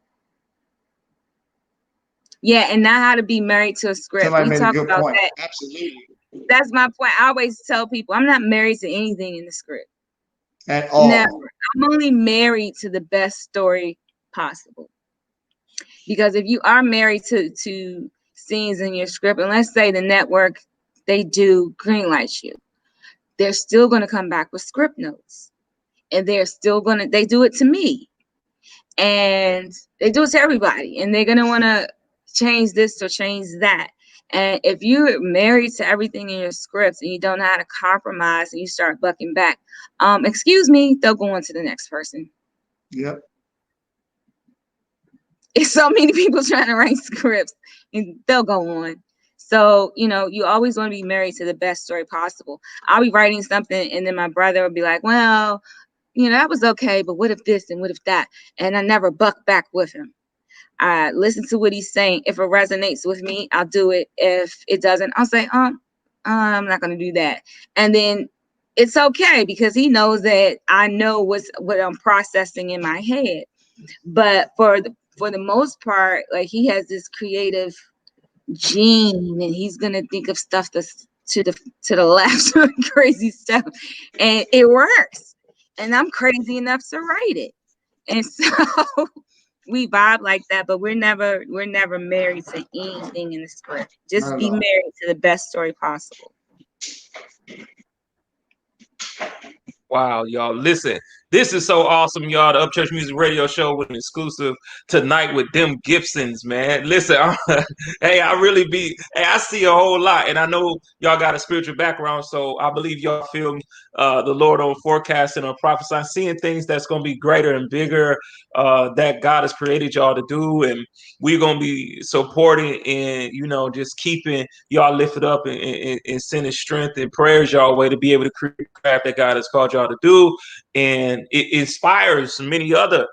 Yeah, and not how to be married to a script. Somebody We made talk a good about point. that. Absolutely. That's my point. I always tell people I'm not married to anything in the script. At all. Never. I'm only married to the best story possible. Because if you are married to scenes in your script, and let's say the network, they do greenlight you, they're still going to come back with script notes, and they do it to me, and they do it to everybody, and they're going to want to change this or change that. And if you're married to everything in your scripts and you don't know how to compromise, and you start bucking back, excuse me, they'll go on to the next person. Yep. It's so many people trying to write scripts, and they'll go on. So, you always want to be married to the best story possible. I'll be writing something, and then my brother will be like, well, that was okay, but what if this and what if that? And I never buck back with him. I listen to what he's saying. If it resonates with me, I'll do it. If it doesn't, I'll say, I'm not going to do that. And then it's okay, because he knows that I know what I'm processing in my head. But for the most part, like, he has this creative gene, and he's gonna think of stuff that's to the left, crazy stuff, and it works. And I'm crazy enough to write it, and so we vibe like that. But we're never married to anything in the script. Just be married to the best story possible. Wow, y'all, listen. This is so awesome, y'all. The Upchurch Music Radio Show with an exclusive tonight with Dem Gibsons, man. Listen, hey, I see a whole lot, and I know y'all got a spiritual background, so I believe y'all feel the Lord on forecasting or prophesying, seeing things that's going to be greater and bigger that God has created y'all to do, and we're going to be supporting and, just keeping y'all lifted up and sending strength and prayers y'all way to be able to create the craft that God has called y'all to do. And it inspires many other,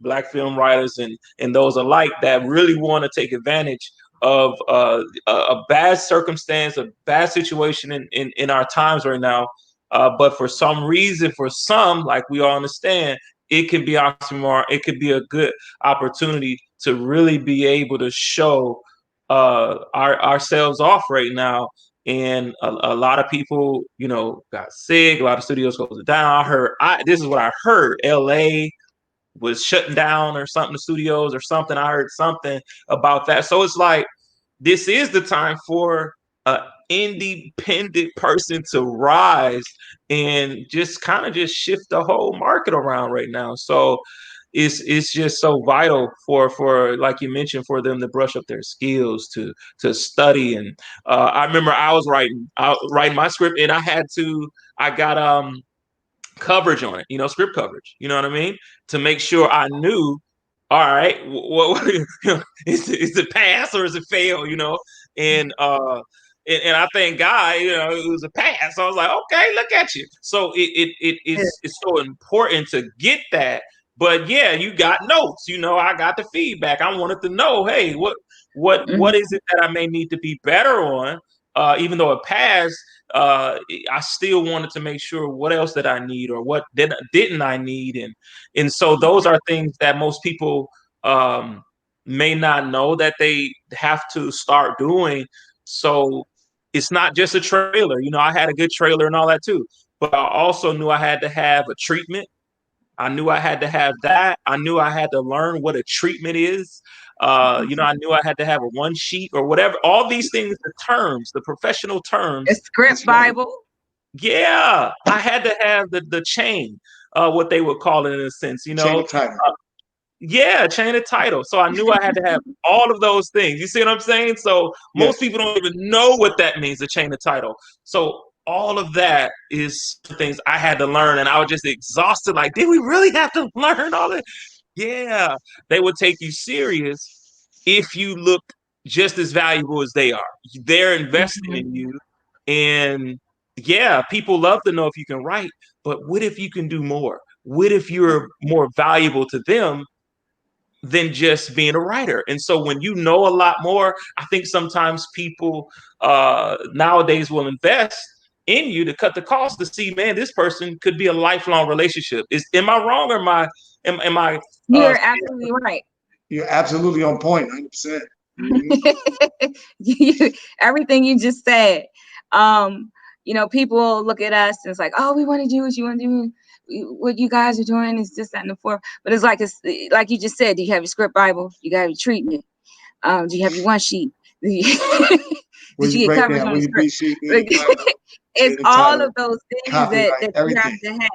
Black film writers and those alike that really want to take advantage of a bad circumstance, a bad situation in our times right now. But for some reason, for some, like we all understand, it can be oxymoron. It could be a good opportunity to really be able to show ourselves off right now and a lot of people, you know, got sick. A lot of studios closed down. This is what I heard. LA was shutting down or something, the studios or something. I heard something about that. So it's like, this is the time for an independent person to rise and just kind of just shift the whole market around right now. So it's just so vital for like you mentioned, for them to brush up their skills, to study. And I remember I was writing my script, and I got coverage on it, you know, script coverage, you know what I mean? To make sure I knew, all right, what is it pass or is it fail, you know? And and I thank God, you know, it was a pass. So I was like, okay, look at you. So it's so important to get that. But yeah, you got notes, you know, I got the feedback. I wanted to know, hey, what is it that I may need to be better on? Even though it passed, I still wanted to make sure what else did I need, or what didn't I need, and so those are things that most people may not know that they have to start doing. So it's not just a trailer. You know, I had a good trailer and all that too, but I also knew I had to have a treatment. I knew I had to have that. I knew I had to learn what a treatment is. You know, I knew I had to have a one sheet or whatever. All these things, the terms, the professional terms. A script Bible. Yeah, I had to have the chain, what they would call it in a sense, you know. Yeah, chain of title. So I knew I had to have all of those things. You see what I'm saying? So most people don't even know what that means, the chain of title. So all of that is things I had to learn, and I was just exhausted. Like, did we really have to learn all that? Yeah, they would take you serious if you look just as valuable as they are. They're investing in you. And yeah, people love to know if you can write, but what if you can do more? What if you're more valuable to them than just being a writer? And so when you know a lot more, I think sometimes people nowadays will invest in you to cut the cost, to see, man, this person could be a lifelong relationship. Am I wrong, or am I You're absolutely right. You're absolutely on point, 100%. Everything you just said. You know, people look at us and it's like, oh, we want to do what you want to do. What you guys are doing is just that and the fourth. But it's like you just said, do you have your script Bible? You got your treatment. Do you have your one sheet? Did you get coverage on the script? It's all of those things that you have to have.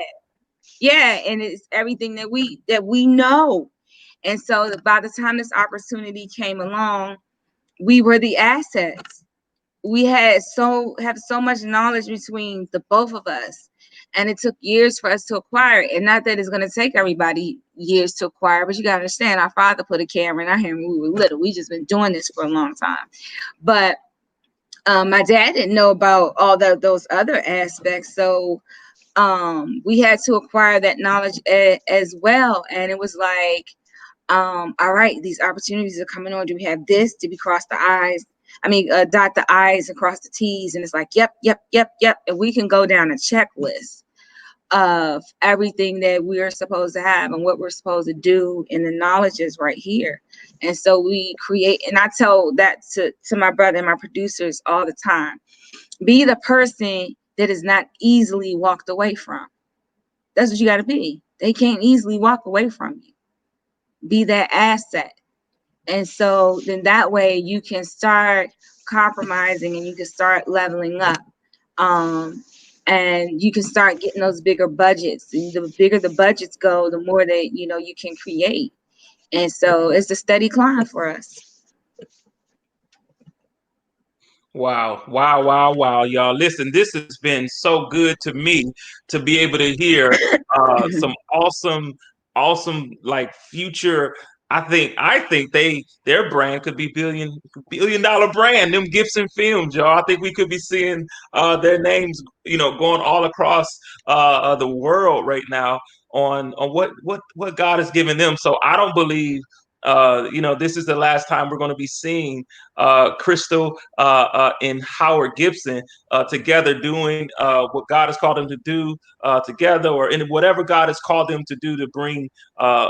Yeah, and it's everything that we know. And so by the time this opportunity came along, we were the assets. We have so much knowledge between the both of us, and it took years for us to acquire it. And not that it's going to take everybody years to acquire, but you got to understand, our father put a camera in our hand when we were little. We just been doing this for a long time. But my dad didn't know about all those other aspects, so we had to acquire that knowledge as well. And it was like, all right, these opportunities are coming on. Do we have this? Did we cross the I's? Dot the I's and cross the T's. And it's like, yep. And we can go down a checklist of everything that we are supposed to have and what we're supposed to do. And the knowledge is right here. And so we create, and I tell that to my brother and my producers all the time: be the person that is not easily walked away from. That's what you got to be. They can't easily walk away from you. Be that asset. And so then that way you can start compromising and you can start leveling up. And you can start getting those bigger budgets. And the bigger the budgets go, the more that you can create. And so it's a steady climb for us. Wow, y'all. Listen, this has been so good to me to be able to hear some awesome like future. I think their brand could be billion dollar brand, Demgibsonfilms, y'all. I think we could be seeing their names, going all across the world right now on what God has given them. So I don't believe this is the last time we're going to be seeing Christel and Howard Gibson together doing what God has called them to do together, or in whatever God has called them to do to bring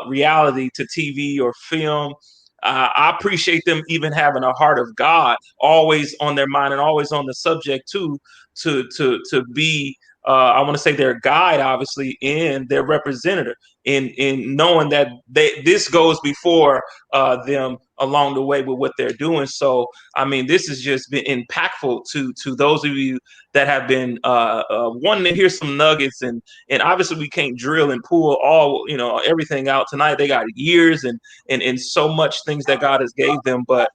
reality to TV or film. I appreciate them even having a heart of God always on their mind and always on the subject too, to be I want to say their guide, obviously, and their representative in knowing that this goes before them along the way with what they're doing. So, I mean, this has just been impactful to those of you that have been wanting to hear some nuggets, and obviously we can't drill and pull all, you know, everything out tonight. They got years and so much things that God has gave them, but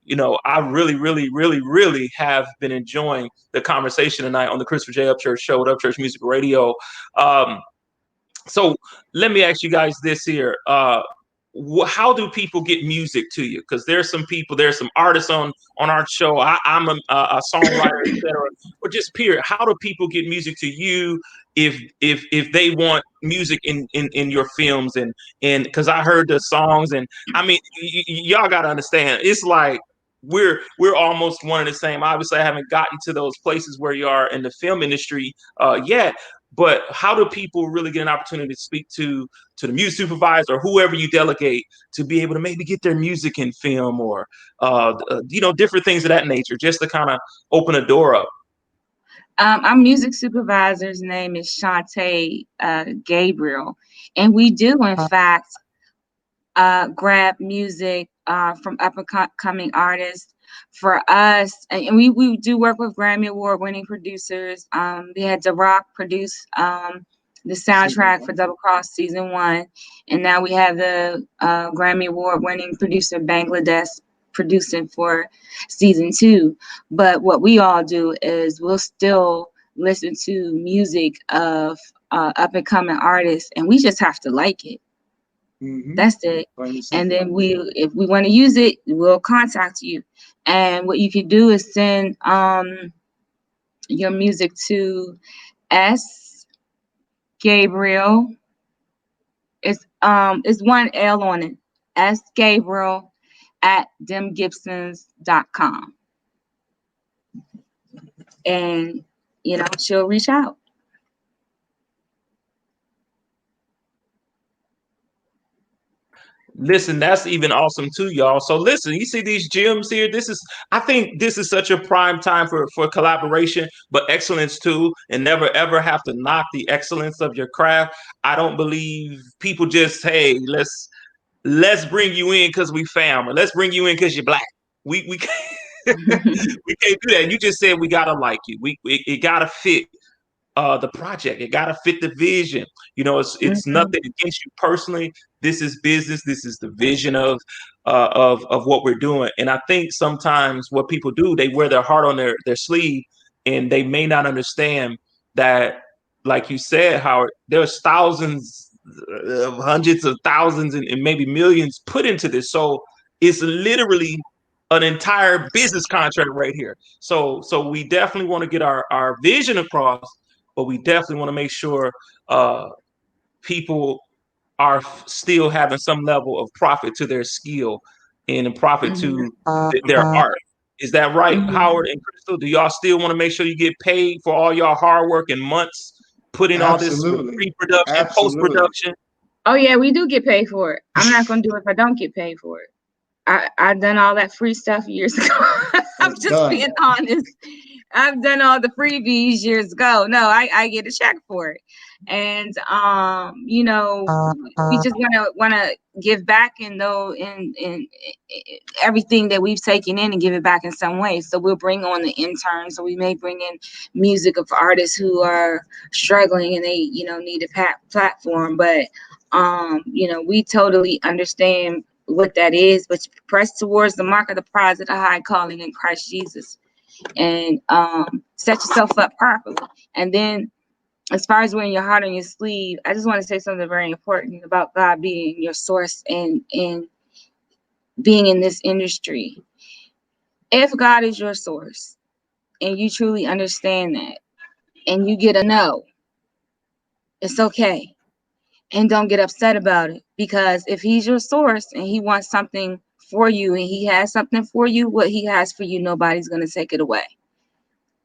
you know, I really have been enjoying the conversation tonight on the Christopher J. Upchurch Show at Upchurch Music Radio. So let me ask you guys this here. How do people get music to you? Because there's some people, there's some artists on our show. I'm a songwriter, etc. Or just period. How do people get music to you if they want music in your films? And because I heard the songs, and I mean, y'all got to understand, it's like we're almost one and the same. Obviously, I haven't gotten to those places where you are in the film industry yet. But how do people really get an opportunity to speak to the music supervisor or whoever you delegate to be able to maybe get their music in film, or you know, different things of that nature, just to kind of open a door up? Our music supervisor's name is Shantae Gabriel, and we do in fact grab music from up and coming artists for us, and we do work with Grammy Award winning producers. We had DeRock produce the soundtrack for Double Cross season 1, and now we have the Grammy Award winning producer Bangladesh producing for season 2. But what we all do is we'll still listen to music of up and coming artists, and we just have to like it. That's it. And then if we want to use it, we'll contact you. And what you can do is send your music to S Gabriel. It's one L on it. S Gabriel at DEMGIBSONS.com. And you know, she'll reach out. Listen, that's even awesome too, y'all. So listen, you see these gems here. I think this is such a prime time for collaboration, but excellence too, and never ever have to knock the excellence of your craft. I don't believe people just, hey, let's bring you in because we found, or let's bring you in because you're black. We can't, we can't do that. You just said we gotta like you. It gotta fit the project. It gotta fit the vision. You know, it's nothing against you personally. This is business. This is the vision of what we're doing. And I think sometimes what people do, they wear their heart on their sleeve, and they may not understand that, like you said, Howard, there's thousands, hundreds of thousands, and maybe millions put into this. So it's literally an entire business contract right here. So we definitely want to get our vision across, but we definitely want to make sure people are still having some level of profit to their skill and a profit to their art. Is that right, Howard and Christel? Do y'all still want to make sure you get paid for all y'all hard work and months putting all this pre-production, post-production? Oh yeah, we do get paid for it. I'm not gonna do it if I don't get paid for it. I've done all that free stuff years ago. I'm just being honest. I've done all the freebies years ago. No, I get a check for it. And you know, we just wanna give back in everything that we've taken in and give it back in some way. So we'll bring on the interns, or we may bring in music of artists who are struggling and they, you know, need a platform. But you know, we totally understand what that is, but press towards the mark of the prize of the high calling in Christ Jesus, and set yourself up properly. And then as far as wearing your heart on your sleeve, I just want to say something very important about God being your source and being in this industry. If God is your source and you truly understand that, and you get a no, it's okay. And don't get upset about it, because if he's your source and he wants something for you and he has something for you, what he has for you, nobody's going to take it away.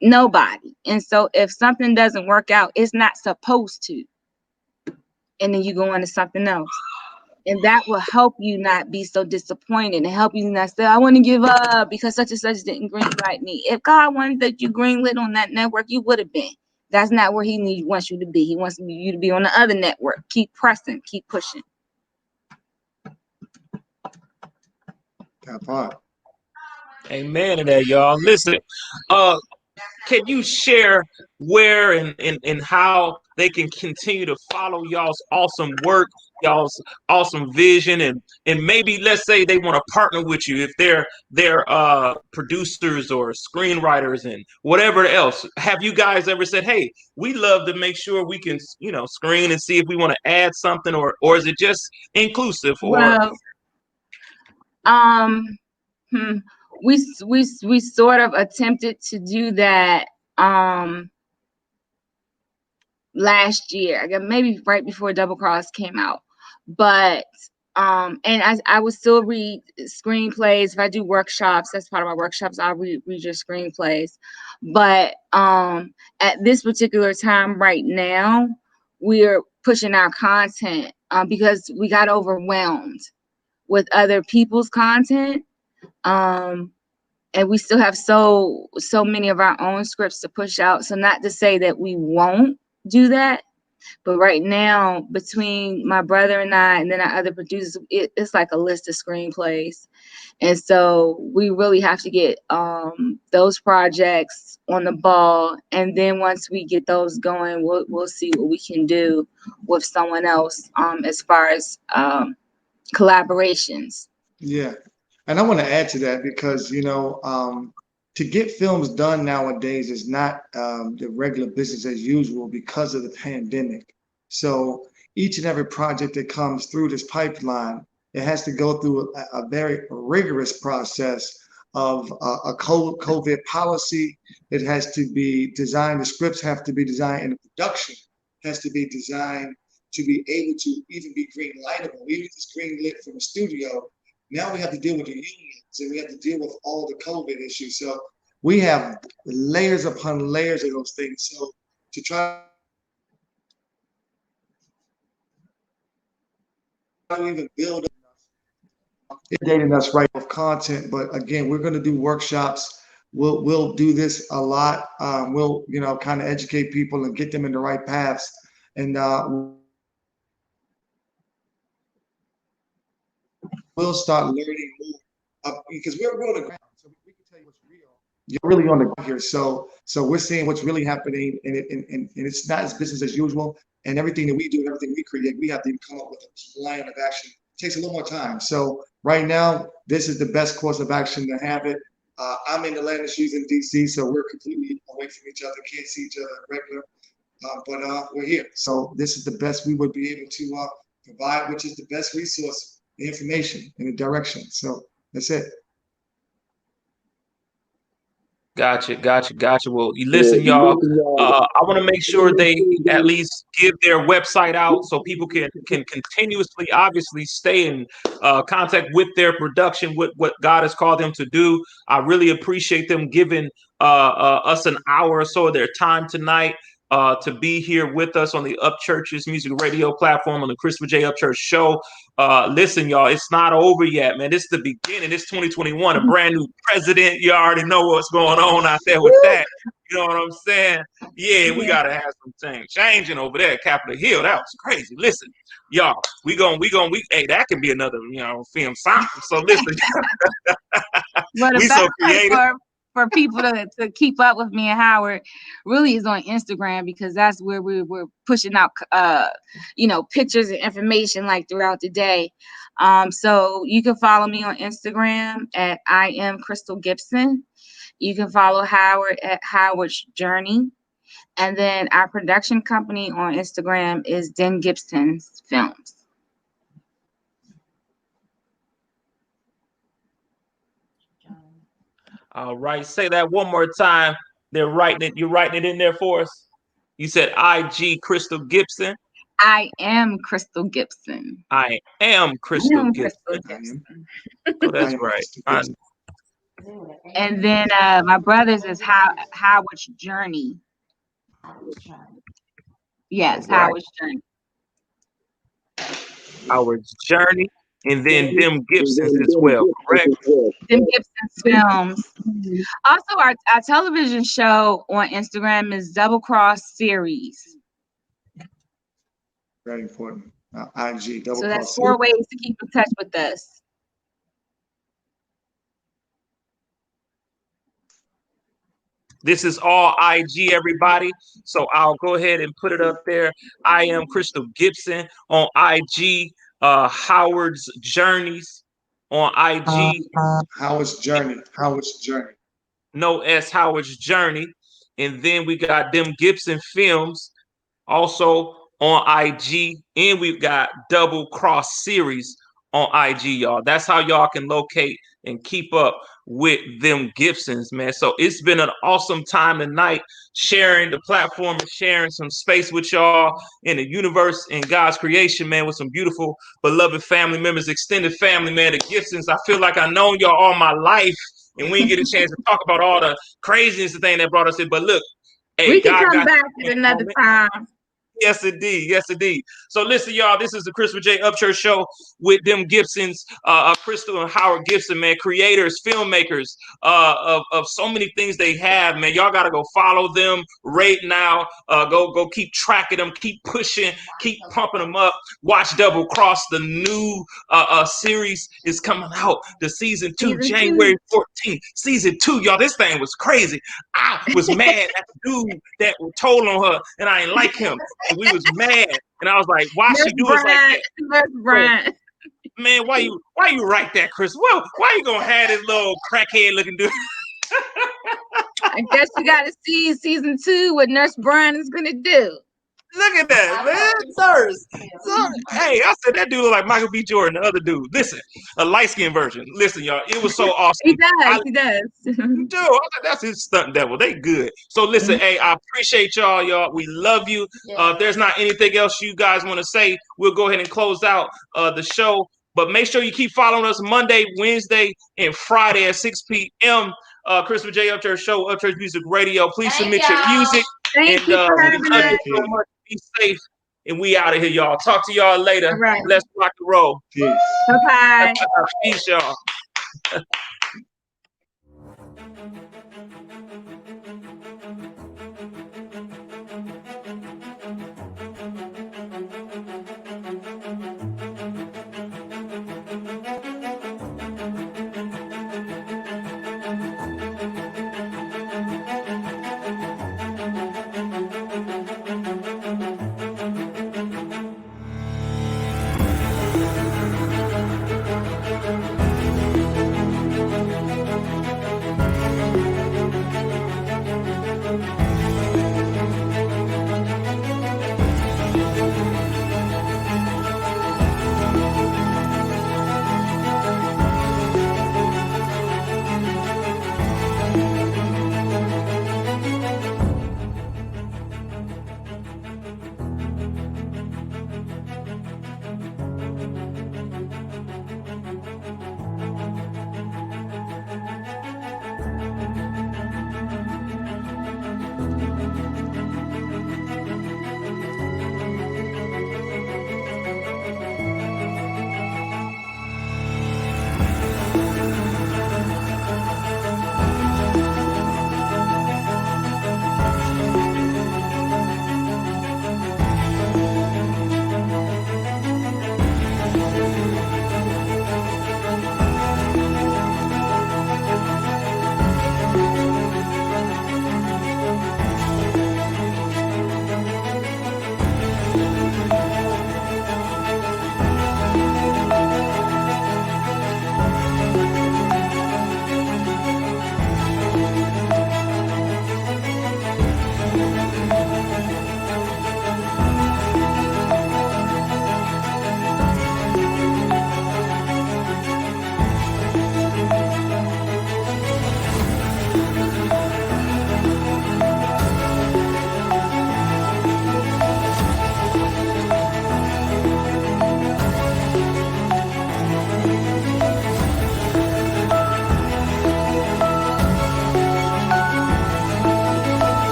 Nobody. And so if something doesn't work out, it's not supposed to. And then you go on to something else. And that will help you not be so disappointed and help you not say, I want to give up because such and such didn't greenlight me. If God wanted that you greenlit on that network, you would have been. That's not where he wants you to be. He wants you to be on the other network. Keep pressing, keep pushing. That part. Amen to that, y'all. Listen, can you share where and how they can continue to follow y'all's awesome work, y'all's awesome vision, and maybe let's say they want to partner with you if they're producers or screenwriters and whatever else. Have you guys ever said, hey, we love to make sure we can, you know, screen and see if we want to add something, or is it just inclusive? Or Well, we sort of attempted to do that last year, maybe right before Double Cross came out, but and I would still read screenplays. If I do workshops, that's part of my workshops, I'll read your screenplays. But at this particular time right now, we're pushing our content because we got overwhelmed with other people's content. And we still have so many of our own scripts to push out. So not to say that we won't do that, but right now, between my brother and I, and then our other producers, it's like a list of screenplays. And so we really have to get those projects on the ball. And then once we get those going, we'll see what we can do with someone else as far as collaborations. Yeah. And I want to add to that because, you know, to get films done nowadays is not the regular business as usual because of the pandemic. So each and every project that comes through this pipeline, it has to go through a very rigorous process of a COVID policy. It has to be designed, the scripts have to be designed, and the production has to be designed to be able to even be green lightable. Even if it's green lit from a studio, now we have to deal with the unions and we have to deal with all the COVID issues. So we have layers upon layers of those things. So to try to even build enough, it's dating us right with content. But again, we're going to do workshops. We'll do this a lot. We'll, you know, kind of educate people and get them in the right paths. And we'll start learning more because we're on the ground, so we can tell you what's real. You're really on the ground here, so we're seeing what's really happening, and it's not as business as usual. And everything that we do, and everything we create, we have to come up with a plan of action. It takes a little more time. So right now, this is the best course of action to have it. I'm in the land of she's in DC, so we're completely away from each other, can't see each other regular, but we're here. So this is the best we would be able to provide, which is the best resource. The information and the direction. So that's it. Gotcha. Well, you listen, y'all. I want to make sure they at least give their website out so people can continuously, obviously, stay in contact with their production, with what God has called them to do. I really appreciate them giving us an hour or so of their time tonight to be here with us on the Upchurch's music radio platform on the Christopher J. Upchurch show. Listen, y'all, it's not over yet, man. It's the beginning. It's 2021, a brand new president. You already know what's going on out there with that. You know what I'm saying? Yeah, we gotta have some things changing over there at Capitol Hill. That was crazy. Listen, y'all, we hey, that can be another, you know, film song. So listen, we so creative. For people to keep up with me and Howard really is on Instagram, because that's where we're pushing out pictures and information like throughout the day. So you can follow me on Instagram at IamChristelGibson. You can follow Howard at HowardsJourney. And then our production company on Instagram is Demgibsonfilms. All right, say that one more time. You're writing it in there for us. You said IG Christel Gibson. I am Christel Gibson. I am Christel Gibson. Oh, that's right. And then my brother's is Howard's Journey. Yes, right. Howard's Journey. Howard's Journey, and then Dem Gibson's as well, correct? Demgibsonfilms. Also, our television show on Instagram is DoubleCrossSeries. Very important. IG, double So that's cross 4 ways to keep in touch with us. This is all IG, everybody. So I'll go ahead and put it up there. I am Christel Gibson on IG. Howard's Journeys on IG. Howard's Journey. Howard's Journey. No S, Howard's Journey. And then we got Demgibsonfilms also on IG. And we've got DoubleCrossSeries on IG, y'all. That's how y'all can locate and keep up with them Gibsons, man. So it's been an awesome time tonight, sharing the platform and sharing some space with y'all in the universe and God's creation, man, with some beautiful, beloved family members, extended family, man. The Gibsons, I feel like I've known y'all all my life, and we didn't get a chance to talk about all the craziness, the thing that brought us in. But look, hey, we can God come back at another time. Yes, indeed. Yes, indeed. So listen, y'all, this is the Christopher J. Upchurch show with them Gibsons, Christel and Howard Gibson, man, creators, filmmakers of so many things they have, man. Y'all got to go follow them right now. Go keep tracking them, keep pushing, keep pumping them up. Watch Double Cross. The new series is coming out. The season 2, January 14th. Season 2, y'all, this thing was crazy. I was mad at the dude that told on her, and I ain't like him. And we was mad, and I was like, "Why she do us like that?" Man, why you write that, Chris? Well, why you gonna have this little crackhead looking dude? I guess you got to see season 2 what Nurse Brian is gonna do. Look at that, man. Nurse. Hey, I said that dude look like Michael B. Jordan, the other dude. Listen, a light-skinned version. Listen, y'all, it was so awesome. He does. Dude, that's his stunt devil. They good. So listen, hey, I appreciate y'all. We love you. If there's not anything else you guys want to say, we'll go ahead and close out the show. But make sure you keep following us Monday, Wednesday, and Friday at 6 p.m. Christopher J. Upchurch Show, Upchurch Music Radio. Please submit your music. Thank you for having us. So much. Be safe. And we out of here, y'all. Talk to y'all later. All right. Let's rock and roll. Peace. Bye-bye. Peace, y'all.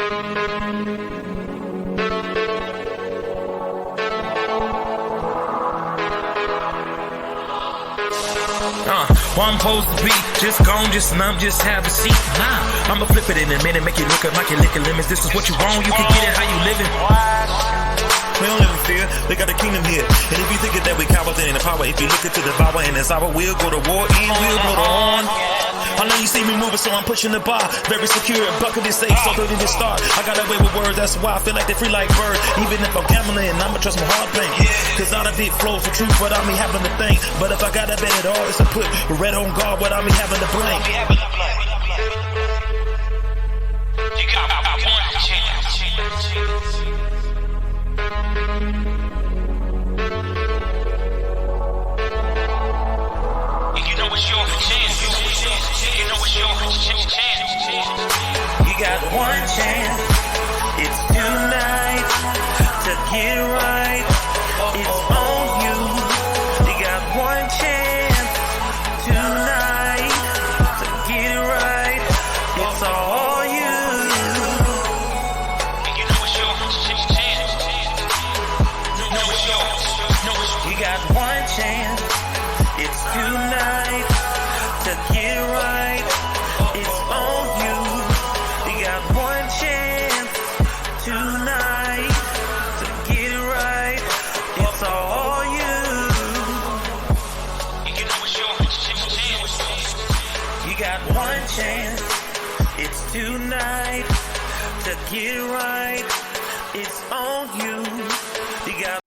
Where I'm supposed to be, just gone, just numb, just have a seat. Nah, I'ma flip it in a minute, make it look like your liquor limits. This is what you want, you can get it how you living. We don't live in fear, they got a kingdom here. And if you think that we cowards, then in the power, if you look into the devour and it's our will, go to war and we'll go to on. I know you see me moving, so I'm pushing the bar. Very secure, bucket is safe, so ready to start. I got away with words, that's why I feel like they free like birds. Even if I'm gambling, I'ma trust my heart bank. Cause out of it flows the truth without me having to think. But if I gotta bet it all, it's to put red on guard without me having to blink. You got one chance. You know it's your chance. You know it's your chance. You got one chance. It's tonight to get right. It's on you. You got one chance tonight to get it right. It's all you. You know it's your chance. No, it's yours. No, it's yours. You got one chance. It's tonight to get right. It's on you. You got one chance tonight to get it right. It's all you. You know it's your chance. You got one chance. It's tonight to get it right. It's on you. You got